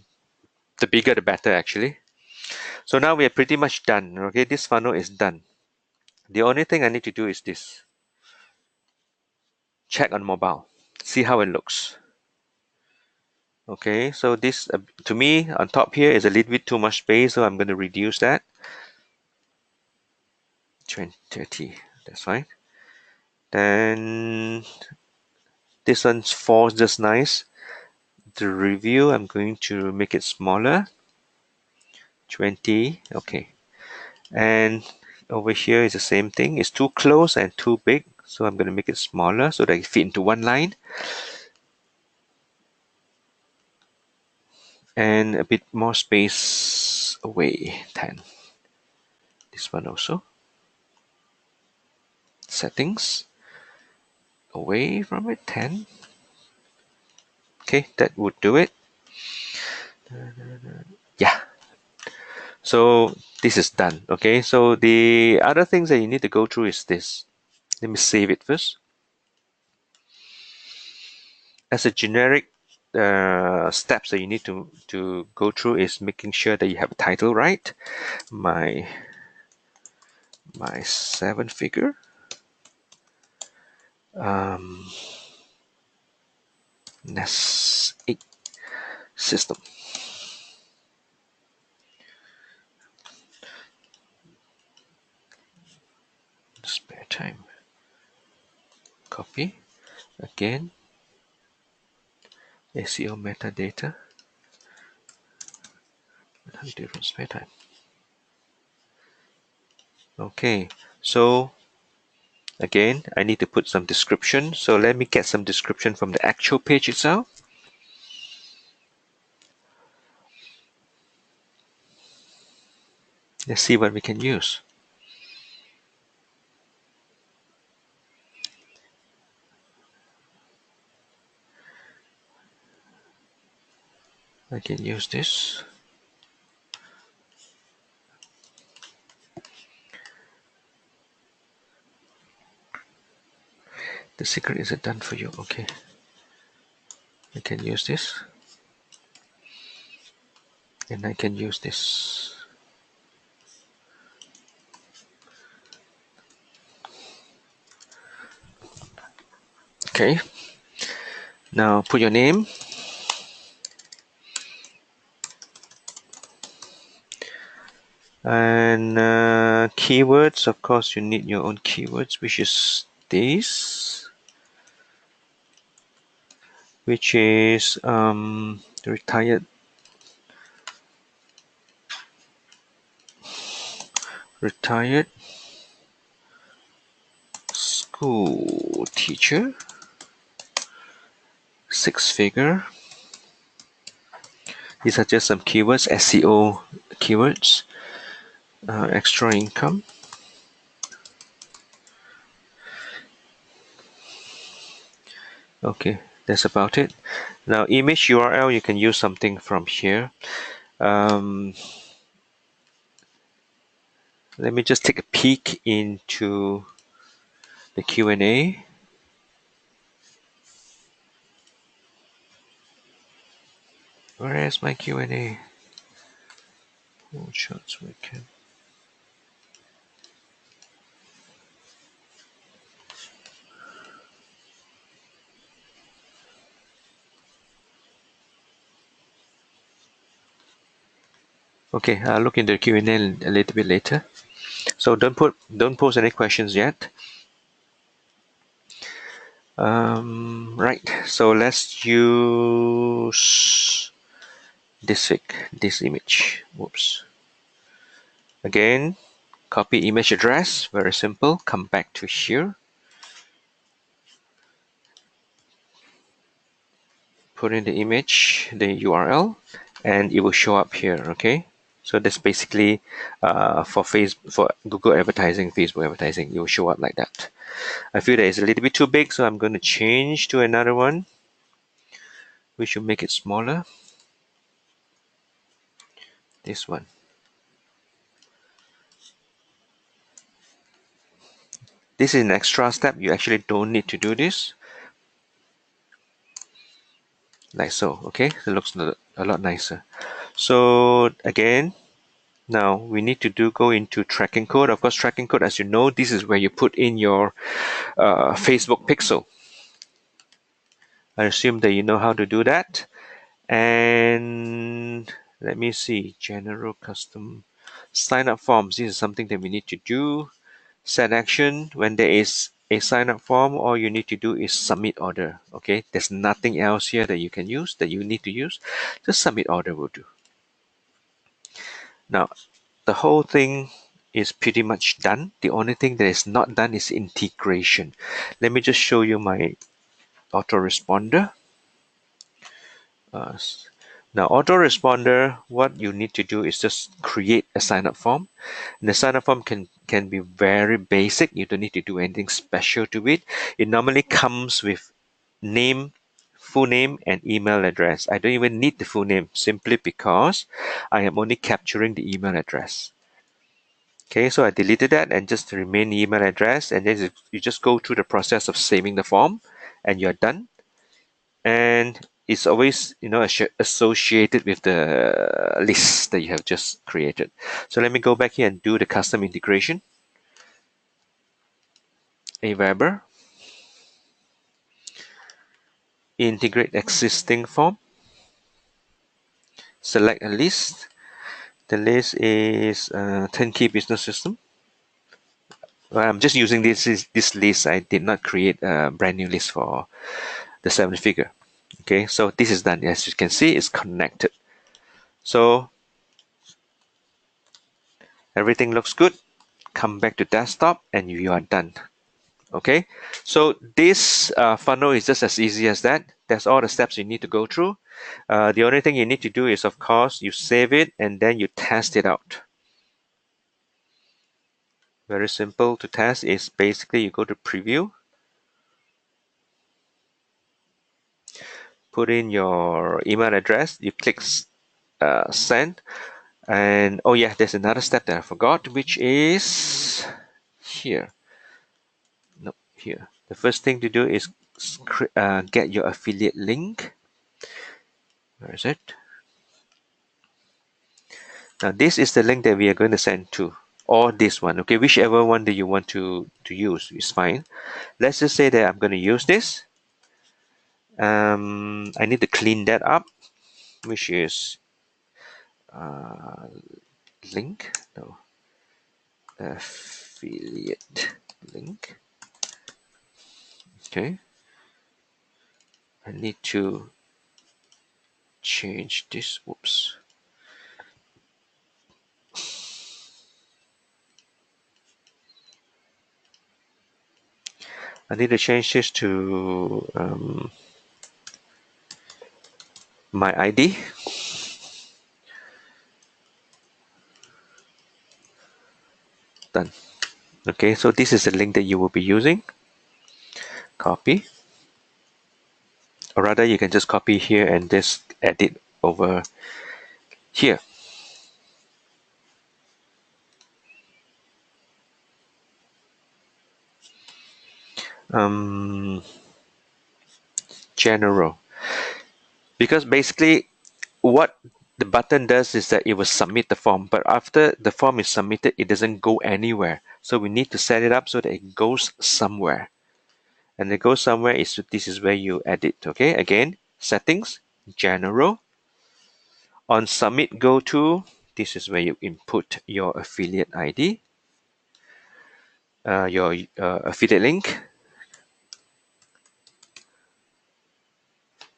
Speaker 3: the bigger the better actually. So now we are pretty much done. Okay, this funnel is done. The only thing I need to do is this: check on mobile, see how it looks. Okay, so this to me on top here is a little bit too much space, so I'm going to reduce that. 20, 30, that's fine. Then this one falls just nice. The review, I'm going to make it smaller. 20, okay. And over here is the same thing. It's too close and too big, so I'm going to make it smaller so that it fit into one line. And a bit more space away, 10. This one also. Settings. Away from it, 10. Okay, that would do it. Yeah. So this is done. Okay, so the other things that you need to go through is this. Let me save it first. As a generic steps that you need to go through is making sure that you have a title right. My 7-figure Nest Egg System. Spare time. Copy again. SEO metadata. How do you do it from spare time? Okay, so again, I need to put some description. So let me get some description from the actual page itself. Let's see what we can use. I can use this. The secret isn't done for you. Okay. I can use this. And I can use this. Okay. Now put your name. And keywords, of course, you need your own keywords, which is this, which is retired school teacher, 6-figure. These are just some keywords, SEO keywords. Extra income. Okay, that's about it. Now image URL, you can use something from here. Let me just take a peek into the Q&A. Where is my Q&A? Oh, shots we can. Okay, I'll look into the Q&A a little bit later. So don't post any questions yet. Right, so let's use this image. Whoops. Again, copy image address, very simple. Come back to here. Put in the image, the URL, and it will show up here, okay? So that's basically for Google advertising, Facebook advertising, it will show up like that. I feel that it's a little bit too big, so I'm going to change to another one. We should make it smaller. This one. This is an extra step. You actually don't need to do this. Like so, okay? It looks a lot nicer. So again, now we need to go into tracking code. Of course, tracking code, as you know, this is where you put in your Facebook pixel. I assume that you know how to do that. And let me see, general custom sign up forms. This is something that we need to do. Set action. When there is a sign up form, all you need to do is submit order. Okay, there's nothing else here that you can use, that you need to use. Just submit order will do. Now, the whole thing is pretty much done. The only thing that is not done is integration. Let me just show you my autoresponder. Now, autoresponder, what you need to do is just create a sign-up form. And the sign-up form can be very basic. You don't need to do anything special to it. It normally comes with name, full name, and email address. I don't even need the full name simply because I am only capturing the email address. Okay, so I deleted that and just remain email address, and then you just go through the process of saving the form, and you're done. And it's always associated with the list that you have just created. So let me go back here and do the custom integration. Aweber, integrate existing form, select a list. The list is 10 key business system. I'm just using this list. I did not create a brand new list for the 7-figure. Okay, so this is done. As you can see, it's connected. So everything looks good. Come back to desktop and you are done. Okay, so this funnel is just as easy as that. That's all the steps you need to go through. The only thing you need to do is, of course, you save it and then you test it out. Very simple to test. Is basically you go to preview, put in your email address, you click send, and oh yeah, there's another step that I forgot, which is here. No, here. The first thing to do is get your affiliate link. Where is it? Now this is the link that we are going to send to, or this one. Okay, whichever one that you want to use is fine. Let's just say that I'm going to use this. I need to clean that up, which is link, no, affiliate link. Okay, I need to change this. Whoops. I need to change this to my ID. Done. Okay, so this is the link that you will be using. Copy. Or rather, you can just copy here and just edit over here. General. Because basically, what the button does is that it will submit the form, but after the form is submitted, it doesn't go anywhere. So we need to set it up so that it goes somewhere. And it goes somewhere is this is where you edit. Okay, again, settings, general. On submit go to, this is where you input your affiliate ID, your affiliate link.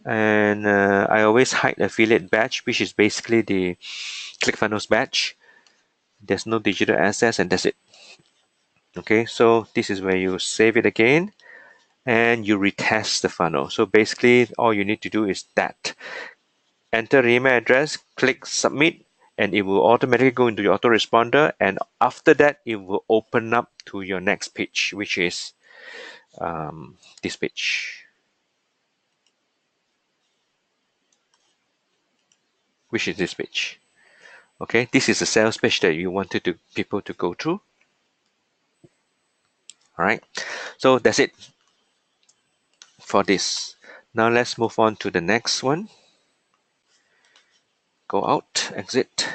Speaker 3: And I always hide affiliate badge, which is basically the ClickFunnels badge. There's no digital assets, and that's it. Okay, so this is where you save it again and you retest the funnel. So basically all you need to do is that. Enter the email address, click submit, and it will automatically go into your autoresponder, and after that it will open up to your next page, which is this page. Which is this page. Okay, this is the sales page that you wanted people to go through. All right, so that's it for this. Now let's move on to the next one. Go out, exit.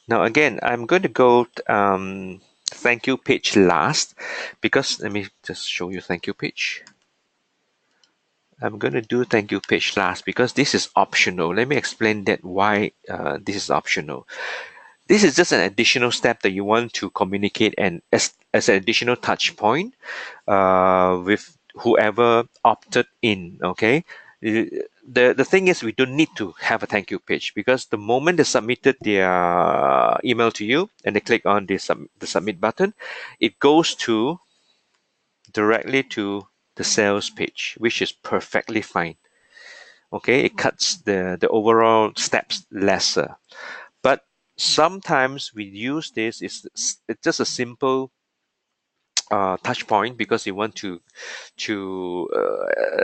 Speaker 3: Now again, I'm going to go thank you page last, because let me just show you thank you page. I'm going to do thank you page last because this is optional. Let me explain that why this is optional. This is just an additional step that you want to communicate and as an additional touch point with whoever opted in. Okay. The thing is, we don't need to have a thank you page because the moment they submitted their email to you and they click on the submit button, it goes to directly to the sales page, which is perfectly fine. Okay, it cuts the overall steps lesser. But sometimes we use this, it's just a simple touch point because you want to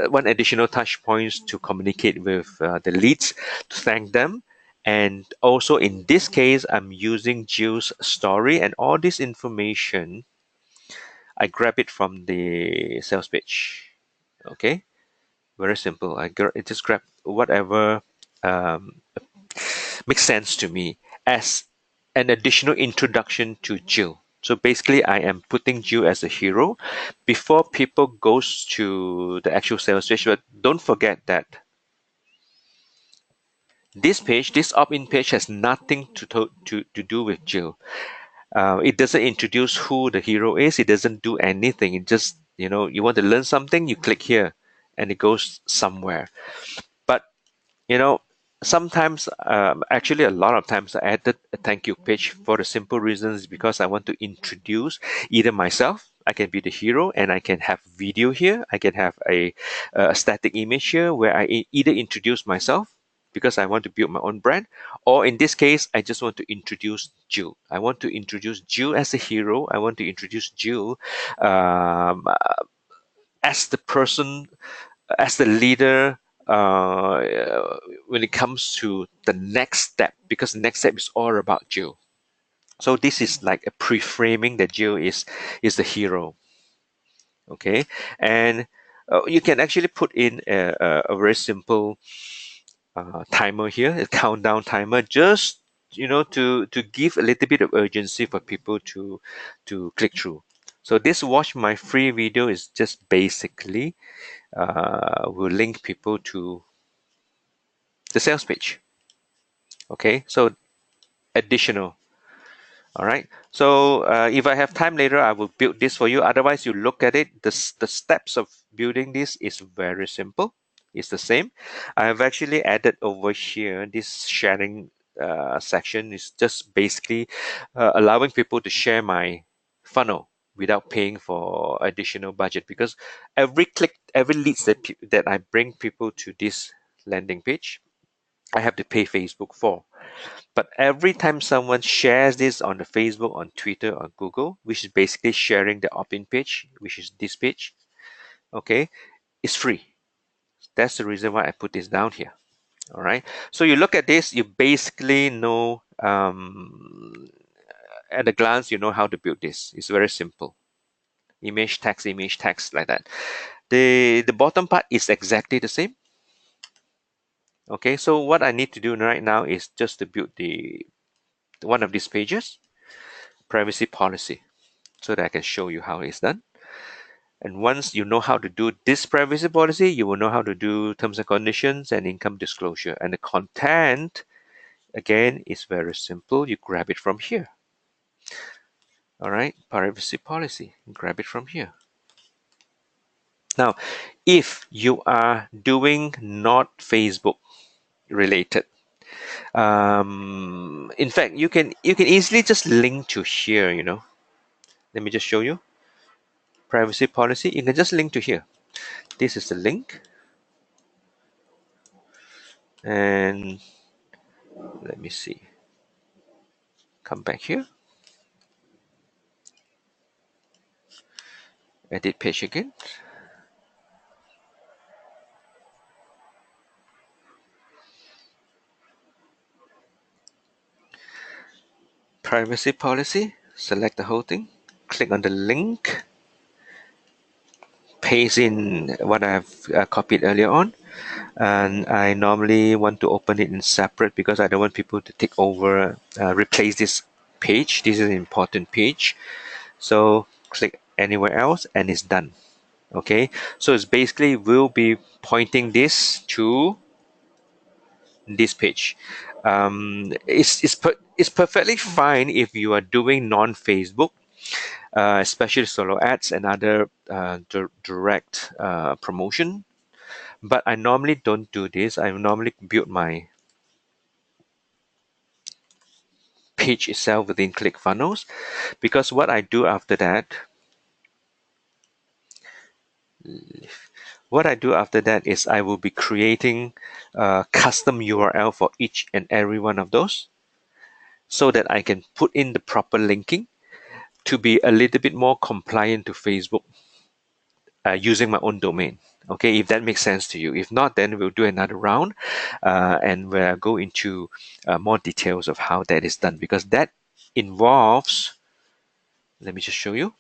Speaker 3: one additional touch points to communicate with the leads, to thank them. And also in this case, I'm using Jill's story, and all this information I grab it from the sales page. Okay, very simple. I just grab whatever um, makes sense to me as an additional introduction to Jill. So basically, I am putting Jill as a hero before people goes to the actual sales page. But don't forget that this page, this opt-in page, has nothing to do with Jill. It doesn't introduce who the hero is. It doesn't do anything. It just, you want to learn something, you click here, and it goes somewhere. But you know, sometimes, actually, a lot of times, I added a thank you page for the simple reasons because I want to introduce either myself. I can be the hero, and I can have video here. I can have a static image here where I either introduce myself because I want to build my own brand, or in this case, I just want to introduce Jill. I want to introduce Jill as a hero. I want to introduce Jill um, as the person, as the leader, when it comes to the next step, because the next step is all about Jill. So this is like a pre-framing that Jill is the hero. Okay, and you can actually put in a very simple timer here, a countdown timer, just to give a little bit of urgency for people to click through. So this watch my free video is just basically will link people to the sales page. Okay, so additional. All right. So if I have time later, I will build this for you. Otherwise, you look at it. The steps of building this is very simple. It's the same. I have actually added over here this sharing section is just basically allowing people to share my funnel without paying for additional budget, because every click, every leads that I bring people to this landing page, I have to pay Facebook for. But every time someone shares this on the Facebook, on Twitter, or Google, which is basically sharing the opt-in page, which is this page, okay, it's free. That's the reason why I put this down here. All right. So you look at this, you basically know at a glance, you know how to build this. It's very simple. Image text, like that. The bottom part is exactly the same. Okay. So what I need to do right now is just to build the one of these pages, privacy policy, so that I can show you how it's done. And once you know how to do this privacy policy, you will know how to do terms and conditions and income disclosure. And the content, again, is very simple. You grab it from here. All right, privacy policy, grab it from here. Now, if you are doing not Facebook related, in fact, you can easily just link to here. Let me just show you privacy policy. You can just link to here. This is the link, and let me see. Come back here. Edit page again. Privacy policy. Select the whole thing. Click on the link. Paste in what I've copied earlier on. And I normally want to open it in separate because I don't want people to take over, replace this page. This is an important page. So click anywhere else and it's done. Okay, so it's basically will be pointing this to this page. It's perfectly fine if you are doing non-Facebook, especially solo ads and other direct promotion. But I normally don't do this. I normally build my page itself within ClickFunnels, because what I do after that is I will be creating a custom URL for each and every one of those, so that I can put in the proper linking to be a little bit more compliant to Facebook, using my own domain. Okay, if that makes sense to you. If not, then we'll do another round, and we'll go into more details of how that is done, because that involves, let me just show you,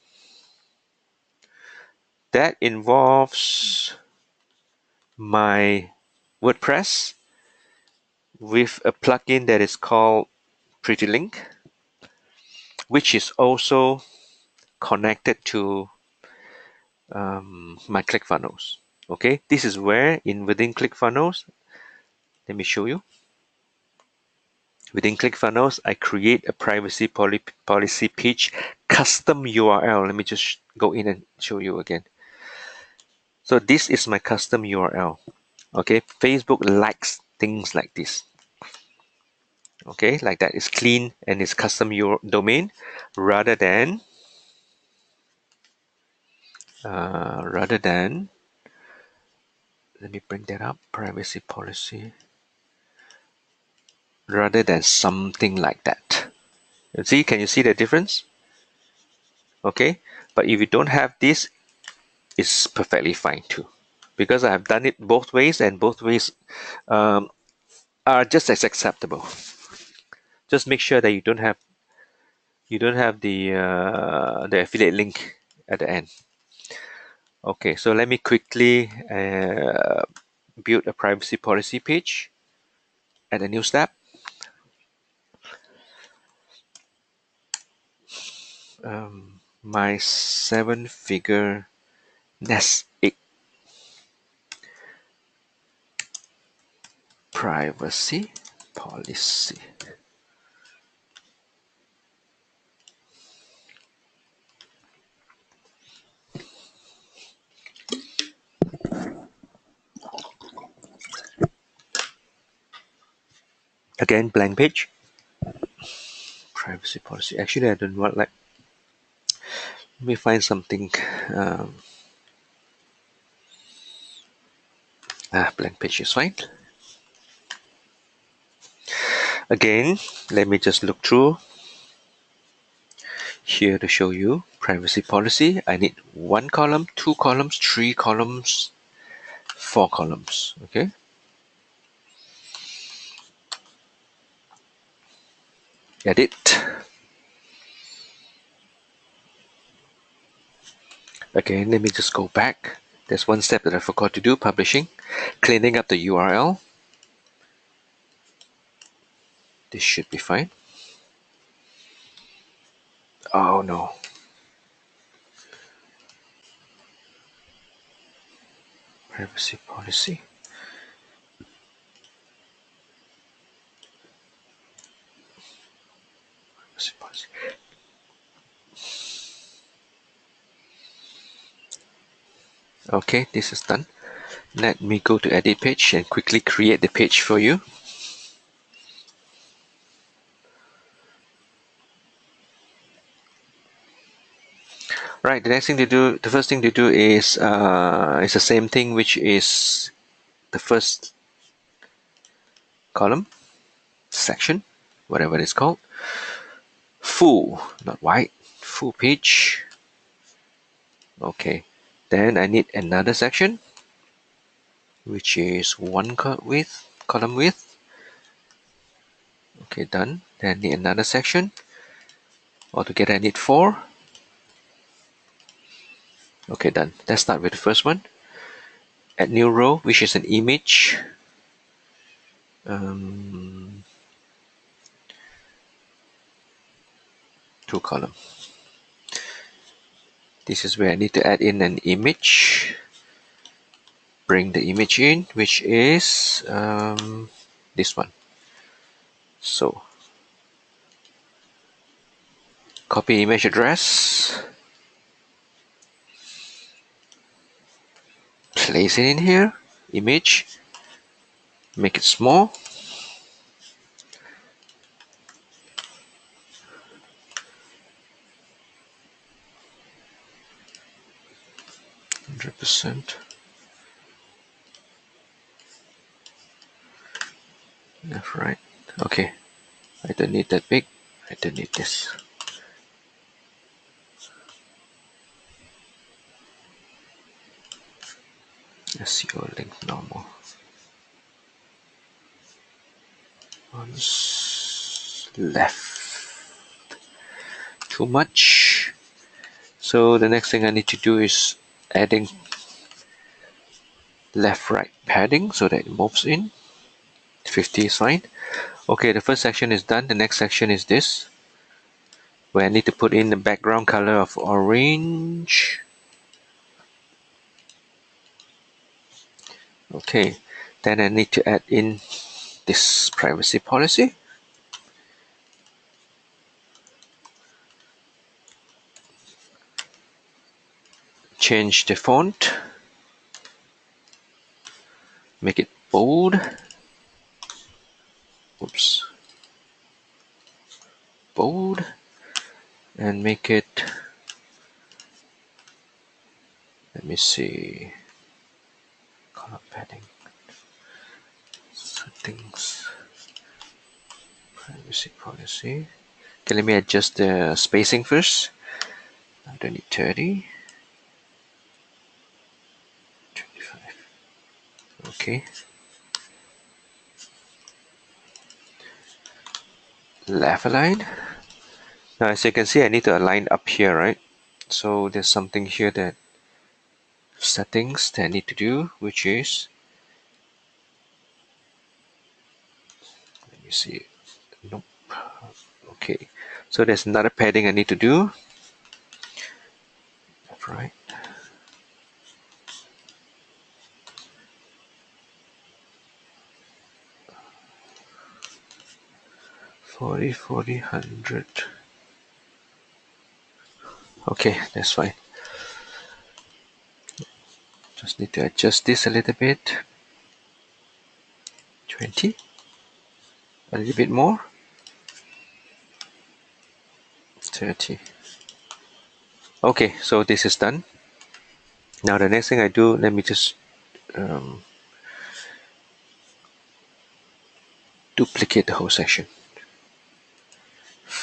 Speaker 3: that involves my WordPress with a plugin that is called Pretty Link, which is also connected to my ClickFunnels. Okay, this is where within ClickFunnels, let me show you. Within ClickFunnels, I create a privacy policy page custom URL. Let me just go in and show you again. So this is my custom URL. Okay, Facebook likes things like this. Okay, like that. It's clean and it's custom your domain, rather than rather than let me bring that up, privacy policy, rather than something like that. You see, can you see the difference? Okay, but if you don't have this, it's perfectly fine too, because I have done it both ways, and both ways um, are just as acceptable. Just make sure that you don't have the affiliate link at the end. Okay, so let me quickly build a privacy policy page at a new step. My 7-figure nest egg privacy policy. Again, blank page. Privacy policy. Actually, I don't want like. Let me find something. Um, Blank page is fine. Again, let me just look through here to show you privacy policy. I need 1 column, 2 columns, 3 columns, 4 columns. Okay. Edit. Again, let me just go back. There's one step that I forgot to do, publishing, cleaning up the URL. This should be fine. Oh no. Privacy policy. Privacy policy. Okay, this is done. Let me go to edit page and quickly create the page for you. Right, the first thing to do is the same thing, which is the first column, section, whatever it's called. Full, not white, full page. Okay, then I need another section, which is one column width. Okay, done. Then I need another section. Altogether, I need 4. Okay, done. Let's start with the first one. Add new row, which is an image. 2 column. This is where I need to add in an image. Bring the image in, which is this one. So copy image address, place it in here, image, make it small. %. Left, right. Okay. I don't need that big. I don't need this. SEO link normal. Once left. Too much. So the next thing I need to do is adding left right padding so that it moves in. 50 is fine. Okay, the first section is done. The next section is this, where I need to put in the background color of orange. Okay, then I need to add in this privacy policy. Change the font. Make it bold. Oops. Bold. And make it, let me see, color padding, settings, privacy policy. Okay, let me adjust the spacing first. I don't need 30. 25. Okay. Left align. Now as you can see, I need to align up here, right? So there's something here that settings that I need to do, which is, let me see. Nope. Okay. So there's another padding I need to do. Left, right. 40, 40, 100. Okay, that's fine. Just need to adjust this a little bit. 20. A little bit more. 30. Okay, so this is done. Now the next thing I do, let me just duplicate the whole section.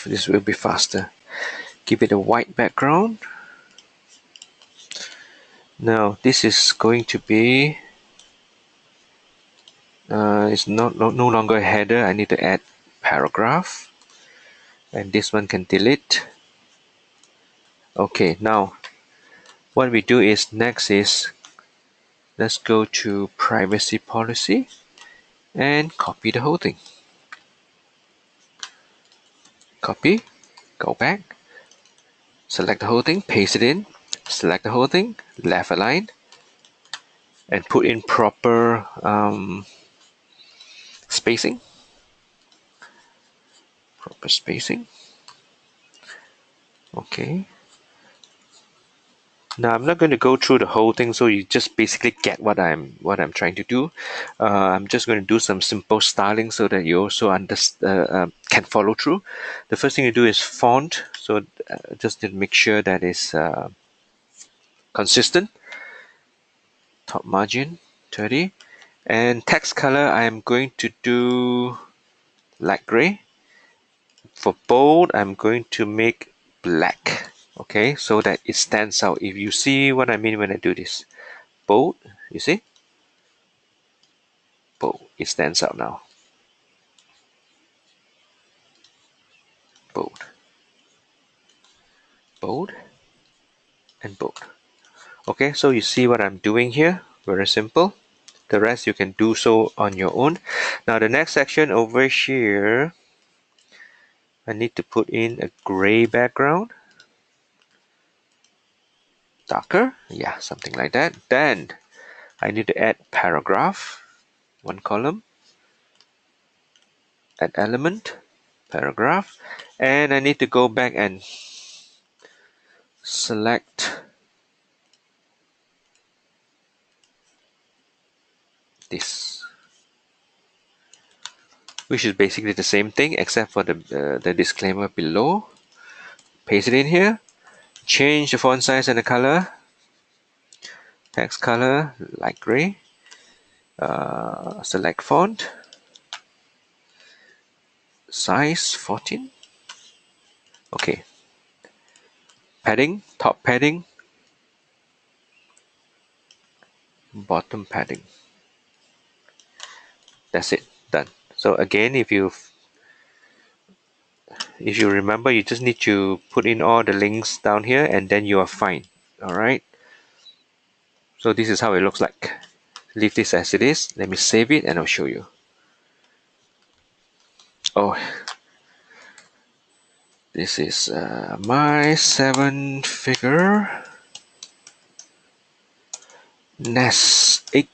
Speaker 3: This will be faster. Give it a white background. Now this is going to be, it's no longer a header. I need to add paragraph, and this one can delete. Okay, now what we do is next is, let's go to privacy policy and copy the whole thing. Copy, go back, select the whole thing, paste it in, select the whole thing, left align, and put in proper spacing. Proper spacing. Okay. Now I'm not going to go through the whole thing, so you just basically get what I'm trying to do. I'm just going to do some simple styling so that you also can follow through. The first thing you do is font, so just to make sure that it's consistent. Top margin 30, and text color I'm going to do light gray. For bold, I'm going to make black. Okay, so that it stands out. If you see what I mean when I do this, bold, you see, bold, it stands out now. Bold, bold, and bold. Okay, so you see what I'm doing here. Very simple. The rest you can do so on your own. Now the next section over here, I need to put in a gray background. darker. Yeah, something like that. Then I need to add paragraph, one column, add element, paragraph, and I need to go back and select this, which is basically the same thing except for the disclaimer below. Paste it in here, change the font size and the color, text color light gray, select font, size 14. Okay, padding, top padding, bottom padding. That's it, done. So again, if you remember, you just need to put in all the links down here and then you are fine. All right, so this is how it looks like. Leave this as it is. Let me save it and I'll show you. Oh, this is my 7-figure nest egg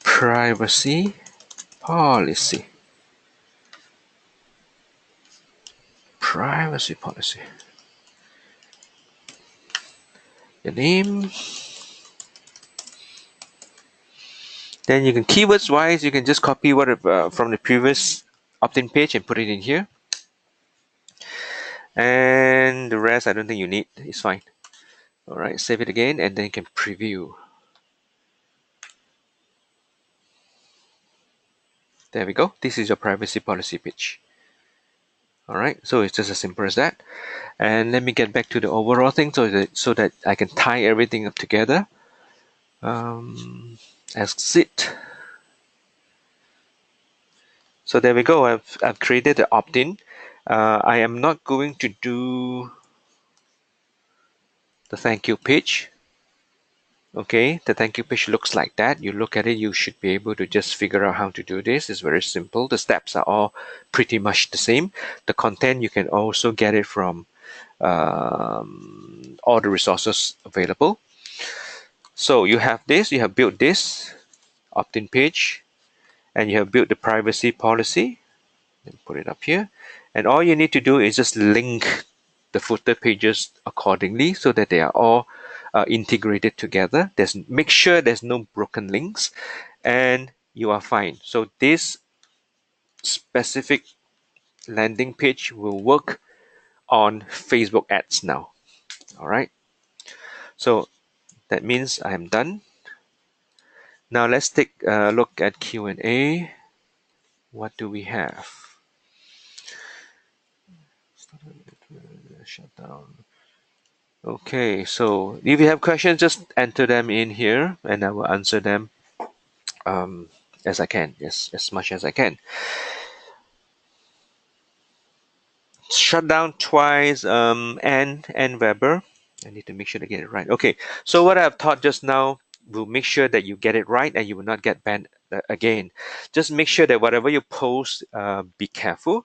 Speaker 3: privacy policy. Privacy policy. The name. Then you can, keywords wise, you can just copy what from the previous opt-in page and put it in here. And the rest I don't think you need. It's fine. All right, save it again and then you can preview. There we go. This is your privacy policy page. All right, so it's just as simple as that. And let me get back to the overall thing so that I can tie everything up together. Exit. So there we go. I've created the opt-in. I am not going to do the thank you page. Okay, the thank you page looks like that. You look at it, you should be able to just figure out how to do this. It's very simple. The steps are all pretty much the same. The content, you can also get it from all the resources available. So you have this, you have built this opt-in page, and you have built the privacy policy. And put it up here. And all you need to do is just link the footer pages accordingly so that they are all integrated together. Make sure there's no broken links and you are fine. So this specific landing page will work on Facebook ads now. All right. So that means I am done. Now let's take a look at Q&A. What do we have? Shut down. Okay, so if you have questions, just enter them in here and I will answer them as I can, as much as I can. Shut down twice, and Weber. I need to make sure to get it right. Okay, so what I've taught just now will make sure that you get it right and you will not get banned again. Just make sure that whatever you post, be careful.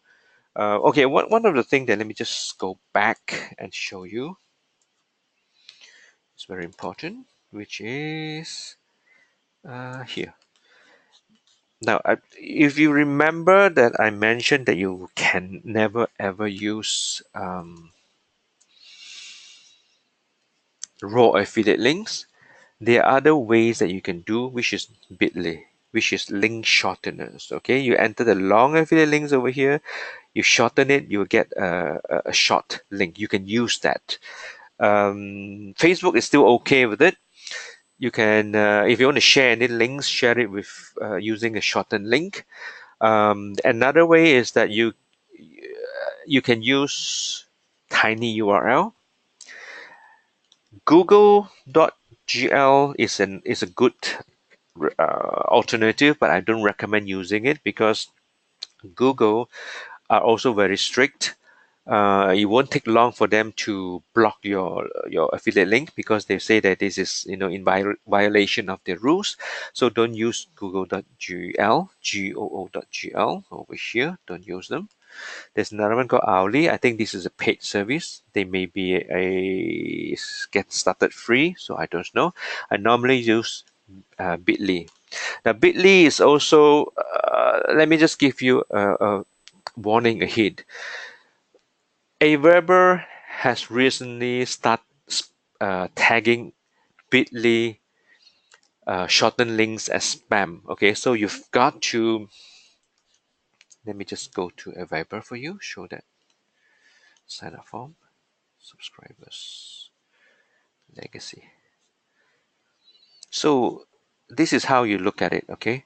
Speaker 3: Okay, one of the things that let me just go back and show you. It's very important, which is here. Now, if you remember that I mentioned that you can never ever use raw affiliate links, there are other ways that you can do, which is bit.ly, which is link shorteners. Okay, you enter the long affiliate links over here, you shorten it, you will get a short link. You can use that. Facebook is still okay with it. You can, if you want to share any links, share it with using a shortened link. Another way is that you can use tiny URL. Google.gl is a good alternative, but I don't recommend using it because Google are also very strict. It won't take long for them to block your affiliate link because they say that this is in violation of their rules. So don't use google.gl, goo.gl over here. Don't use them. There's another one called Hourly. I think this is a paid service. They may be a get started free, so I don't know. I normally use Bitly. Now, Bitly is also, let me just give you a warning ahead. Aweber has recently started tagging Bitly shortened links as spam. Okay, so you've got to, let me just go to Aweber for you, show that sign up form, subscribers, legacy. So this is how you look at it, okay?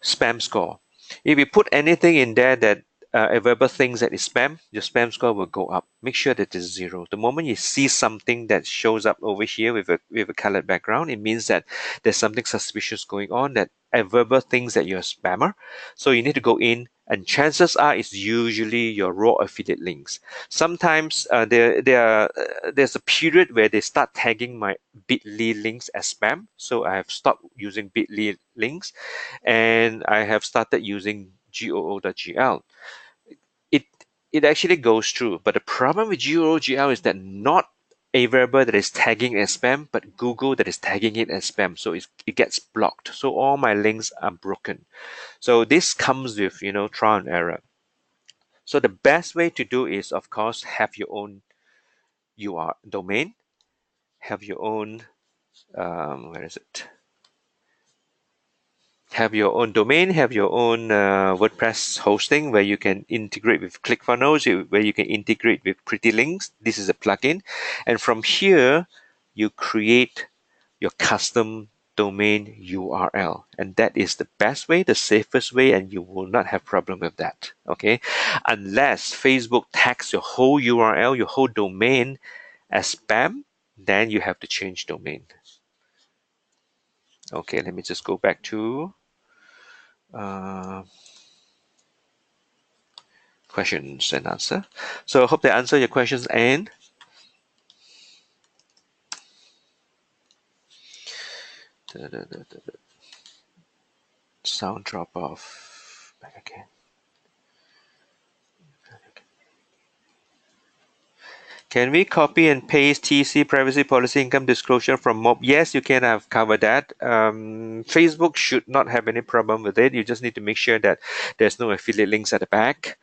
Speaker 3: Spam score. If you put anything in there that Aweber thinks that is spam, your spam score will go up. Make sure that it's 0. The moment you see something that shows up over here with a colored background, it means that there's something suspicious going on, that Aweber thinks that you're a spammer. So you need to go in, and chances are it's usually your raw affiliate links. Sometimes there's a period where they start tagging my Bitly links as spam. So I have stopped using Bitly links, and I have started using goo.gl. It it actually goes through, but the problem with goo.gl is that not Aweber that is tagging as spam, but Google that is tagging it as spam. So it gets blocked. So all my links are broken. So this comes with trial and error. So the best way to do is, of course, have your own URL domain, have your own where is it? Have your own domain, have your own WordPress hosting where you can integrate with ClickFunnels, where you can integrate with Pretty Links. This is a plugin. And from here, you create your custom domain URL. And that is the best way, the safest way, and you will not have problem with that. Okay. Unless Facebook tags your whole URL, your whole domain as spam, then you have to change domain. Okay, let me just go back to questions and answer. So I hope they answer your questions, and sound drop off. Back again. Can we copy and paste TC privacy policy income disclosure from MOB? Yes, you can. Have covered that. Facebook should not have any problem with it. You just need to make sure that there's no affiliate links at the back.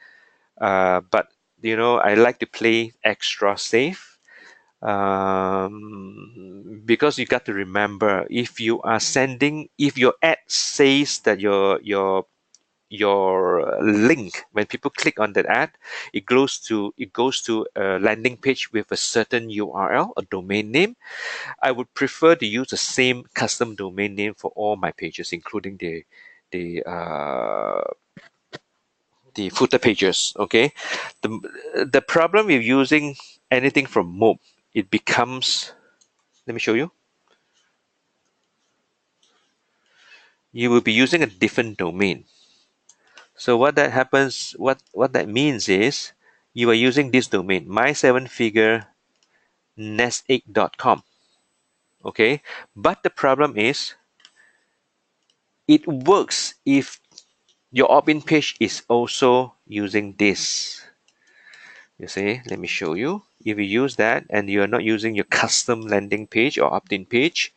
Speaker 3: But I like to play extra safe. Because you got to remember, if your ad says that your link, when people click on that ad, it goes to a landing page with a certain URL, a domain name. I would prefer to use the same custom domain name for all my pages, including the footer pages. Okay, the problem with using anything from Mob, it becomes, let me show you. You will be using a different domain. So what that happens, what that means is, you are using this domain, my7figure.nestegg.com. Okay, but the problem is, it works if your opt-in page is also using this. You see, let me show you. If you use that and you are not using your custom landing page or opt-in page,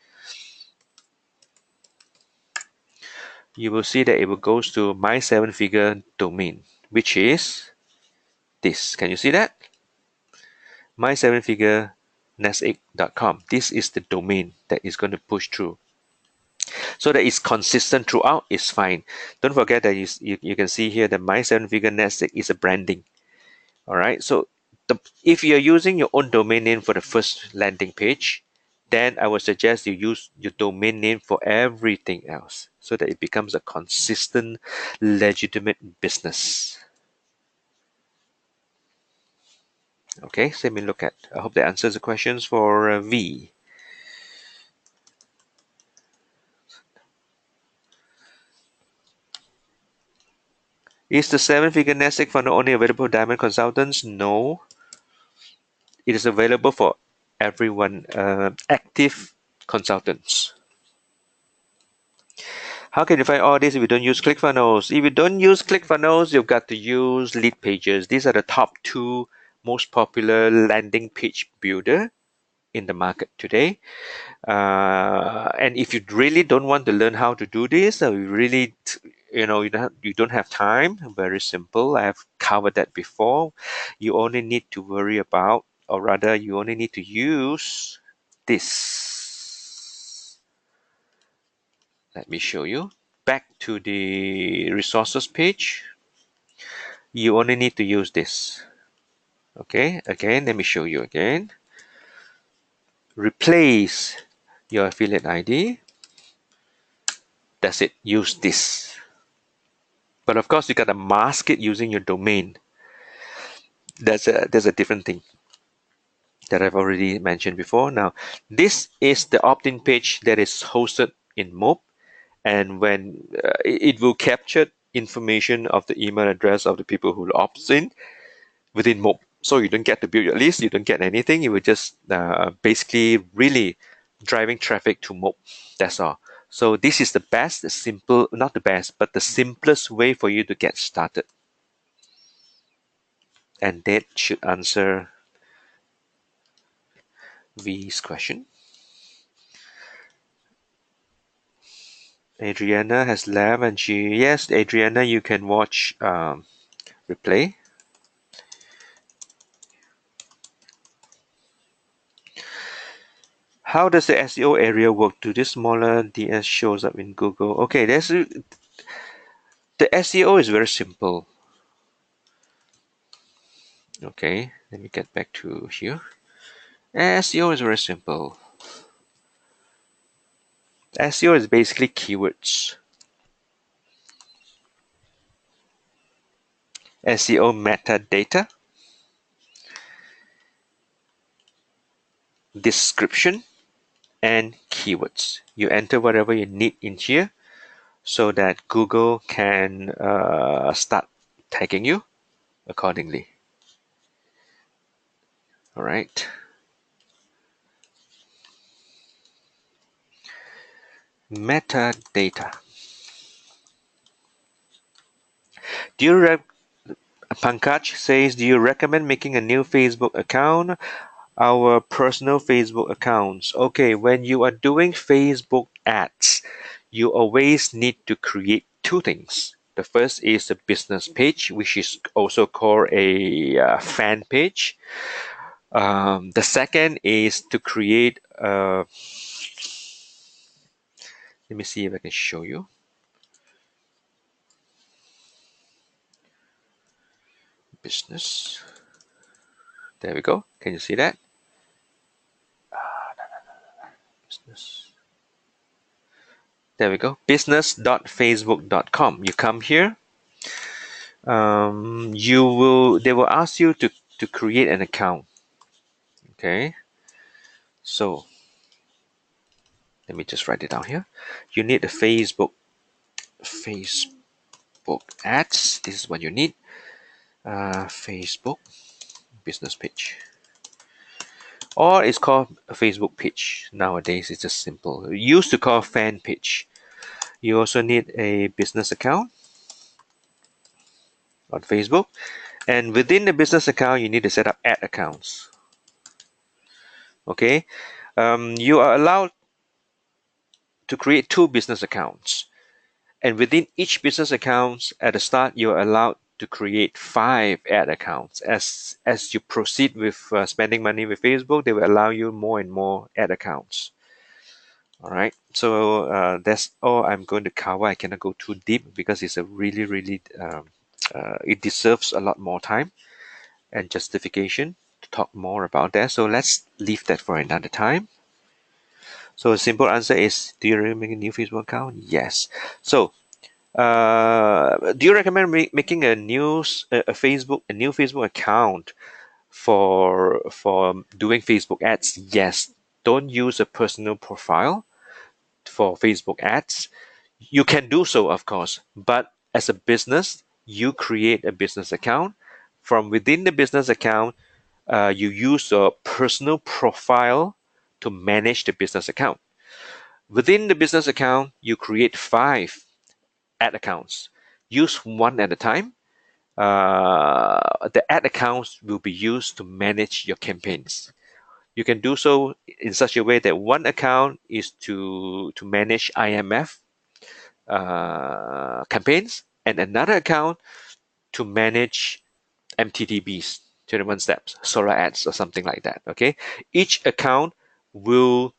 Speaker 3: you will see that it will goes to my7figure domain, which is this. Can you see that? my7figure.nestegg.com. This is the domain that is going to push through. So that it's consistent throughout is fine. Don't forget that you can see here that my7figure nest egg is a branding. All right. So if you're using your own domain name for the first landing page, then I would suggest you use your domain name for everything else, so that it becomes a consistent, legitimate business. Okay, so let me look at. I hope that answers the questions for V. Is the 7-figure nest egg funnel only available for diamond consultants? No. It is available for everyone, active consultants. How can you find all this if you don't use ClickFunnels? If you don't use ClickFunnels, you've got to use Lead Pages. These are the top 2 most popular landing page builder in the market today. And if you really don't want to learn how to do this, or you really, you don't have time, very simple. I have covered that before. You only need to worry about, or rather, you only need to use this. Let me show you. Back to the resources page. You only need to use this. Okay, again, let me show you again. Replace your affiliate ID. That's it. Use this. But of course, you gotta mask it using your domain. There's a different thing that I've already mentioned before. Now, this is the opt-in page that is hosted in Mob, and when it will capture information of the email address of the people who opt in within Mob. So you don't get to build your list, you don't get anything. You will just basically really driving traffic to Mob. That's all. So this is the best, the simple, not the best, but the simplest way for you to get started. And that should answer V's question. Adriana has left, and yes, Adriana, you can watch replay. How does the SEO area work? Do this smaller DS shows up in Google? Okay, the SEO is very simple. Okay, let me get back to here. SEO is very simple. SEO is basically keywords. SEO metadata, description, and keywords. You enter whatever you need in here so that Google can start tagging you accordingly. All right. Metadata. Pankaj says, do you recommend making a new Facebook account? Our personal Facebook accounts. Okay, when you are doing Facebook ads, you always need to create 2 things. The first is a business page, which is also called a fan page. The second is to create a, let me see if I can show you. Business. There we go. Can you see that? Business. There we go. business.facebook.com. You come here. They will ask you to create an account. Okay. So let me just write it down here. You need a Facebook ads. This is what you need. Facebook business page. Or it's called a Facebook page. Nowadays, it's just simple. It used to call fan page. You also need a business account on Facebook. And within the business account, you need to set up ad accounts. Okay. You are allowed to create 2 business accounts. And within each business account, at the start, you're allowed to create 5 ad accounts. As you proceed with spending money with Facebook, they will allow you more and more ad accounts. All right, so that's all I'm going to cover. I cannot go too deep because it's a really it deserves a lot more time and justification to talk more about that. So let's leave that for another time. So a simple answer is, do you recommend making a new Facebook account? Yes. So do you recommend making a new Facebook account for doing Facebook ads? Yes. Don't use a personal profile for Facebook ads. You can do so, of course, but as a business, you create a business account. From within the business account, you use your personal profile to manage the business account. Within the business account, you create 5 ad accounts. Use one at a time. The ad accounts will be used to manage your campaigns. You can do so in such a way that one account is to manage IMF campaigns, and another account to manage MTTBs, 21 steps, solar ads, or something like that. Okay, each account will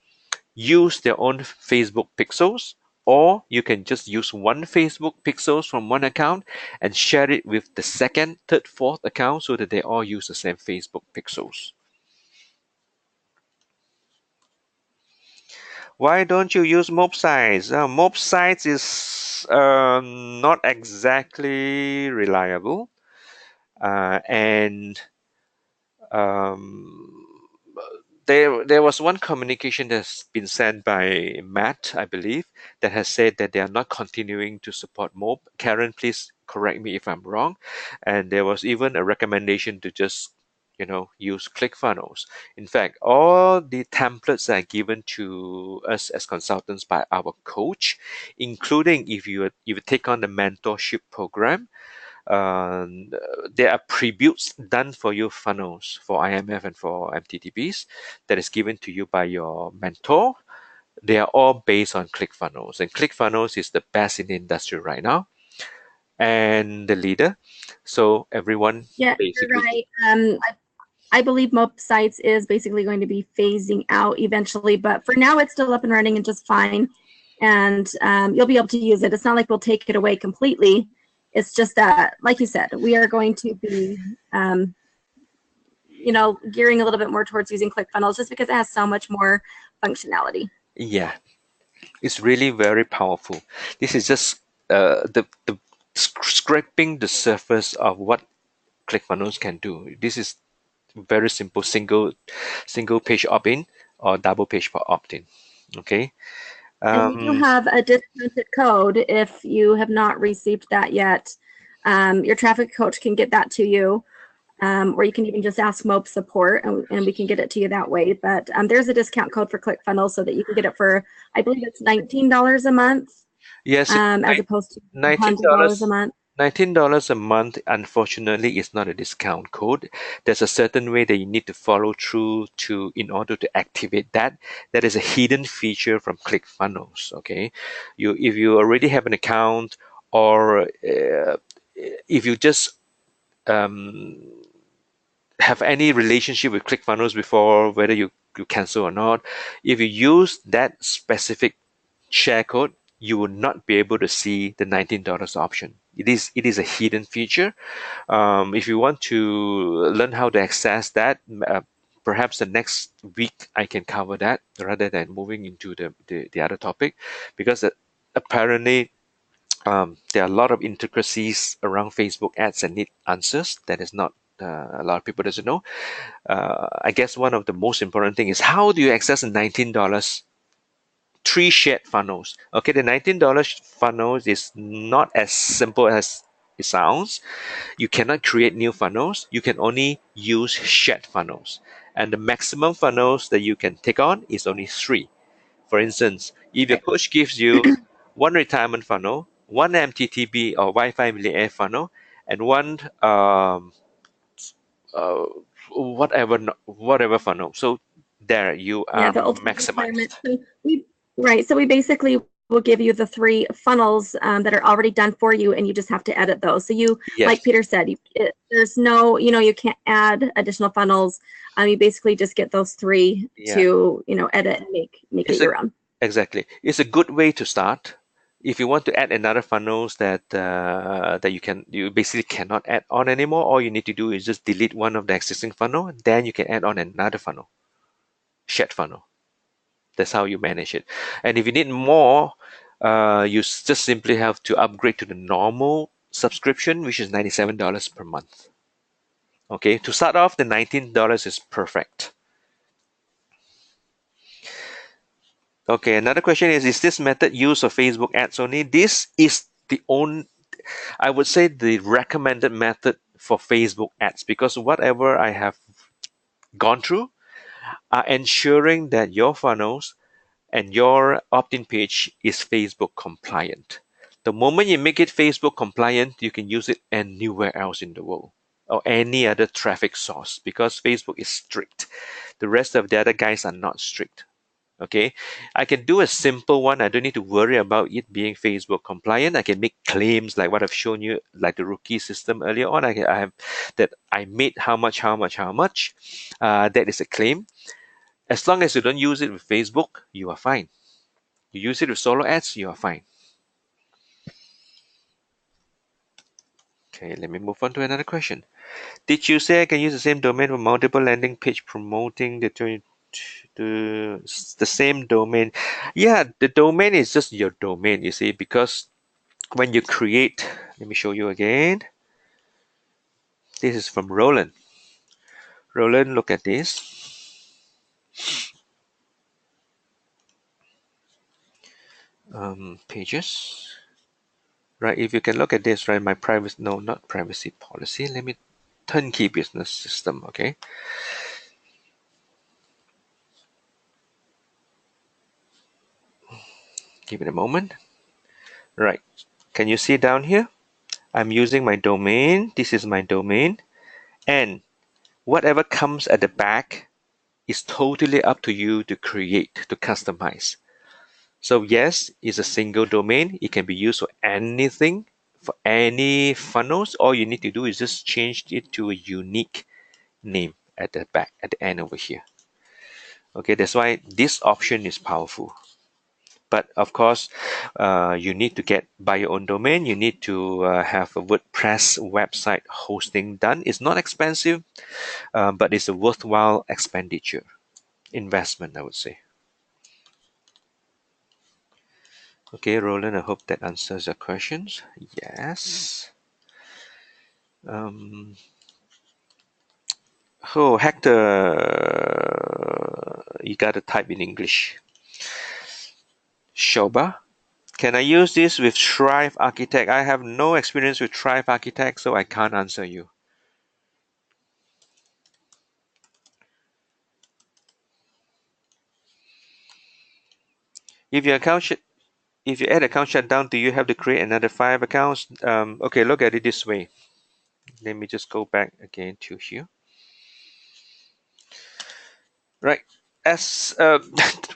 Speaker 3: use their own Facebook pixels, or you can just use one Facebook pixels from one account and share it with the second, third, fourth account so that they all use the same Facebook pixels. Why don't you use mob sites? Mob sites is not exactly reliable, and um, there was one communication that's been sent by Matt, I believe, that has said that they are not continuing to support mob. Karen, please correct me if I'm wrong. And there was even a recommendation to just use ClickFunnels. In fact, all the templates are given to us as consultants by our coach, including if you take on the mentorship program. um, there are previews done for you funnels for IMF and for MTTBs that is given to you by your mentor. They are all based on ClickFunnels, and ClickFunnels is the best in the industry right now and the leader. So everyone
Speaker 2: Yeah, you're
Speaker 3: basically,
Speaker 2: right. I believe Mob Sites is basically going to be phasing out eventually, but for now it's still up and running and just fine. And you'll be able to use it. It's not like we'll take it away completely. It's just that, like you said, we are going to be, gearing a little bit more towards using ClickFunnels just because it has so much more functionality.
Speaker 3: yeah, it's really very powerful. This is just the scraping the surface of what ClickFunnels can do. This is very simple single page opt-in or double page opt-in. Okay.
Speaker 2: And we do
Speaker 3: Um,
Speaker 2: have a discounted code if you have not received that yet. Your traffic coach can get that to you, or you can even just ask MOPE support and we can get it to you that way. But there's a discount code for ClickFunnels so that you can get it for, I believe it's $19 a month,
Speaker 3: yes,
Speaker 2: as opposed to
Speaker 3: nineteen
Speaker 2: $100 a
Speaker 3: dollars.
Speaker 2: month.
Speaker 3: $19 a month, unfortunately, is not a discount code. There's a certain way that you need to follow through to in order to activate that. That is a hidden feature from ClickFunnels. Okay, if you already have an account, or if you just um, have any relationship with ClickFunnels before, whether you cancel or not, if you use that specific share code, you will not be able to see the $19 option. It is a hidden feature. If you want to learn how to access that, perhaps the next week I can cover that rather than moving into the other topic, because apparently there are a lot of intricacies around Facebook ads and need answers. That is not a lot of people doesn't know. I guess one of the most important thing is how do you access the $19 three shared funnels. Okay, the $19 funnels is not as simple as it sounds. You cannot create new funnels. You can only use shared funnels. And the maximum funnels that you can take on is only three. For instance, if your
Speaker 2: Right.
Speaker 3: coach gives you one retirement funnel, one MTTB or Wi-Fi millionaire funnel, and one uh, whatever funnel. So there you
Speaker 2: Yeah,
Speaker 3: are
Speaker 2: the ultimate retirement.
Speaker 3: maximized.
Speaker 2: So we basically will give you the three funnels that are already done for you, and you just have to edit those. So you, like
Speaker 3: Yes.
Speaker 2: Peter said, there's no, you can't add additional funnels. You basically just get those three
Speaker 3: Yeah.
Speaker 2: to, edit and make it
Speaker 3: It's a
Speaker 2: your own.
Speaker 3: Exactly. It's a good way to start. If you want to add another funnels that you basically cannot add on anymore, all you need to do is just delete one of the existing funnel, then you can add on another funnel, shared funnel. That's how you manage it. And if you need more, just simply have to upgrade to the normal subscription, which is $97 per month. Okay, to start off, the $19 is perfect. Okay, another question is this method used for Facebook ads only? This is the only, I would say, the recommended method for Facebook ads, because whatever I have gone through are ensuring that your funnels and your opt-in page is Facebook compliant. The moment you make it Facebook compliant, you can use it anywhere else in the world or any other traffic source because Facebook is strict. The rest of the other guys are not strict. Okay, I can do a simple one. I don't need to worry about it being Facebook compliant. I can make claims like what I've shown you, like the rookie system earlier on. I have that I made how much. That is a claim. As long as you don't use it with Facebook, you are fine. You use it with solo ads, you are fine. Okay, let me move on to another question. Did you say I can use the same domain for multiple landing page promoting the same domain? Yeah, the domain is just your domain, you see, because when you create, let me show you again. This is from Roland. Roland, look at this. Pages. Right, if you can look at this, right, my privacy, no, not privacy policy. Let me turnkey business system, okay? Give it a moment. Right, can you see down here? I'm using my domain. This is my domain. And whatever comes at the back is totally up to you to create, to customize. So yes, it's a single domain. It can be used for anything, for any funnels. All you need to do is just change it to a unique name at the back, at the end over here. Okay, that's why this option is powerful. But of course, you need to buy your own domain. You need to have a WordPress website hosting done. It's not expensive, but it's a worthwhile expenditure, investment, I would say. Okay, Roland, I hope that answers your questions. Yes. Oh, Hector, you gotta type in English. Shoba, can I use this with Thrive Architect? I have no experience with Thrive Architect, so I can't answer you. If your add account shutdown, do you have to create another 5 accounts? Okay, look at it this way. Let me just go back again to here. Right, as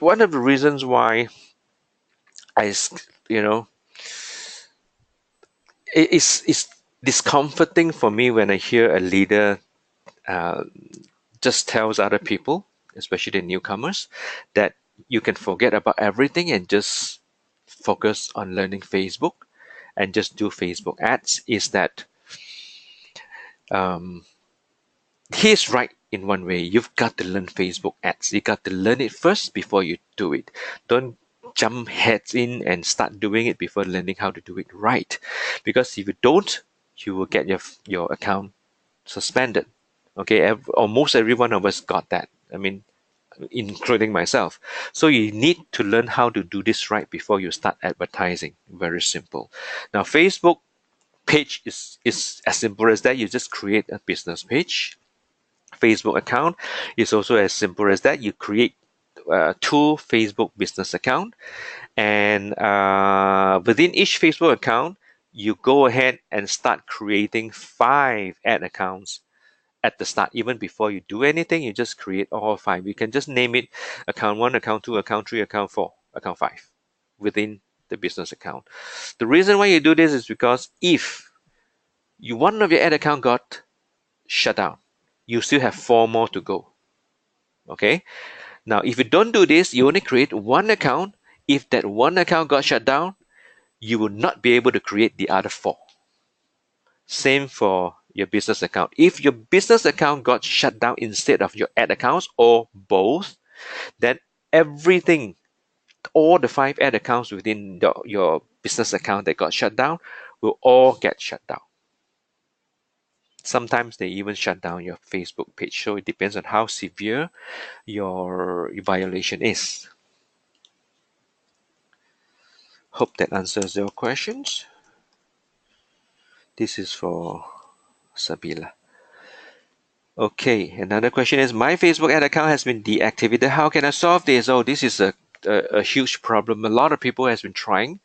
Speaker 3: one of the reasons why it's discomforting for me when I hear a leader just tells other people, especially the newcomers, that you can forget about everything and just focus on learning Facebook and just do Facebook ads. Is that he's right in one way. You've got to learn Facebook ads. You got to learn it first before you do it. Don't jump heads in and start doing it before learning how to do it right. Because if you don't, you will get your account suspended. Okay, almost every one of us got that. I mean, including myself. So you need to learn how to do this right before you start advertising. Very simple. Now, Facebook page is as simple as that. You just create a business page. Facebook account is also as simple as that. You create 2 Facebook business account, and within each Facebook account, you go ahead and start creating 5 ad accounts at the start. Even before you do anything, you just create all 5. You can just name it account 1, account 2, account 3, account 4, account 5 within the business account. The reason why you do this is because if one of your ad account got shut down, you still have 4 more to go. Okay, now if you don't do this, you only create 1 account. If that 1 account got shut down, you will not be able to create the other 4. Same for your business account. If your business account got shut down instead of your ad accounts or both, then everything, all the 5 ad accounts within your business account that got shut down will all get shut down. Sometimes they even shut down your Facebook page. So it depends on how severe your violation is. Hope that answers your questions. This is for Sabila. Okay, another question is, my Facebook ad account has been deactivated. How can I solve this? Oh, this is a huge problem. A lot of people has been trying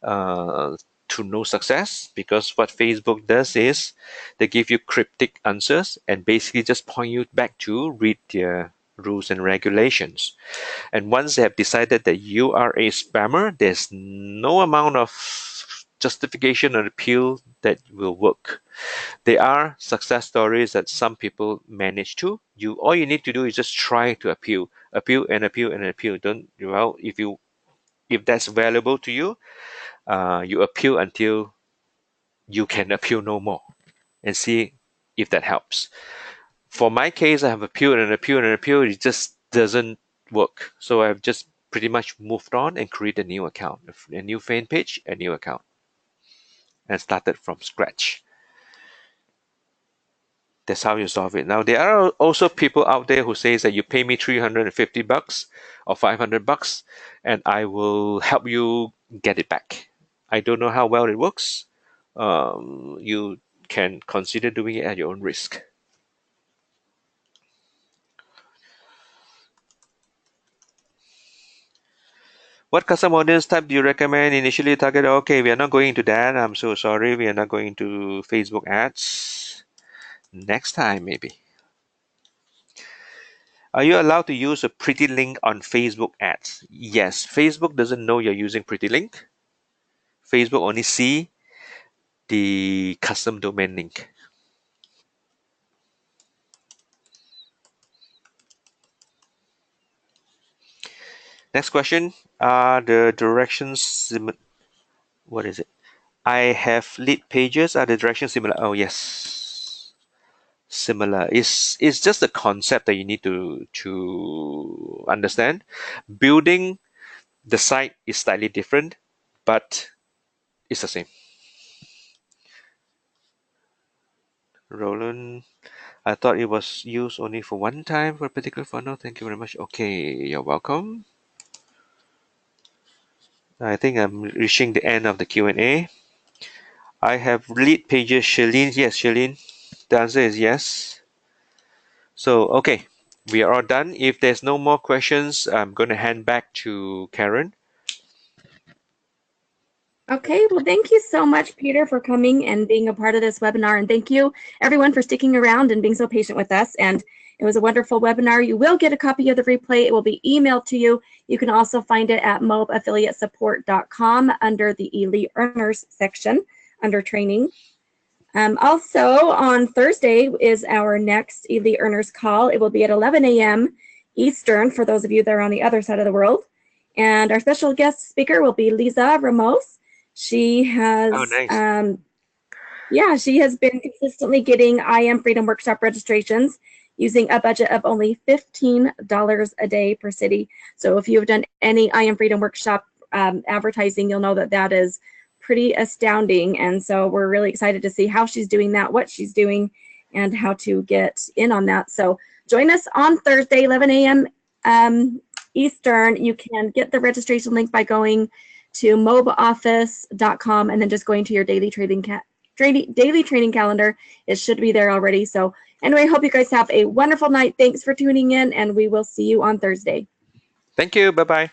Speaker 3: to no success, because what Facebook does is they give you cryptic answers and basically just point you back to read their rules and regulations. And once they have decided that you are a spammer, there's no amount of justification or appeal that will work. There are success stories that some people manage to. All you need to do is just try to appeal and appeal and appeal. Don't well if that's valuable to you, you appeal until you can appeal no more, and see if that helps. For my case, I have appealed and appealed and appealed. It just doesn't work. So I've just pretty much moved on and created a new account, a new fan page, a new account, and started from scratch. That's how you solve it. Now, there are also people out there who says that you pay me $350 or $500 and I will help you get it back. I don't know how well it works. You can consider doing it at your own risk. What custom audience type do you recommend initially target? Okay, we are not going into that. I'm so sorry. We are not going to Facebook ads. Next time, maybe. Are you allowed to use a pretty link on Facebook ads? Yes. Facebook doesn't know you're using pretty link. Facebook only see the custom domain link. Next question. Are the directions what is it? I have lead pages. Are the directions similar? Oh, yes. Similar. It's just the concept that you need to understand. Building the site is slightly different, but it's the same. Roland, I thought it was used only for one time for a particular funnel. Thank you very much. Okay, you're welcome. I think I'm reaching the end of the Q&A. I have lead pages. Shalene, yes, Shalene. The answer is yes. So, okay, we are all done. If there's no more questions, I'm going to hand back to Karen.
Speaker 2: Okay, well, thank you so much, Peter, for coming and being a part of this webinar. And thank you, everyone, for sticking around and being so patient with us. And it was a wonderful webinar. You will get a copy of the replay. It will be emailed to you. You can also find it at mobaffiliatesupport.com under the Elite Earners section under training. Also, on Thursday is our next Elite Earners call. It will be at 11 a.m. Eastern for those of you that are on the other side of the world. And our special guest speaker will be Lisa Ramos. She has, she has been consistently getting I Am Freedom Workshop registrations using a budget of only $15 a day per city. So if you've done any I Am Freedom Workshop advertising, you'll know that that is pretty astounding. And so we're really excited to see how she's doing that, what she's doing, and how to get in on that. So join us on Thursday, 11 a.m. Eastern. You can get the registration link by going to mobaoffice.com and then just going to your daily training calendar. It should be there already. So anyway, I hope you guys have a wonderful night. Thanks for tuning in, and we will see you on Thursday.
Speaker 3: Thank you. Bye-bye.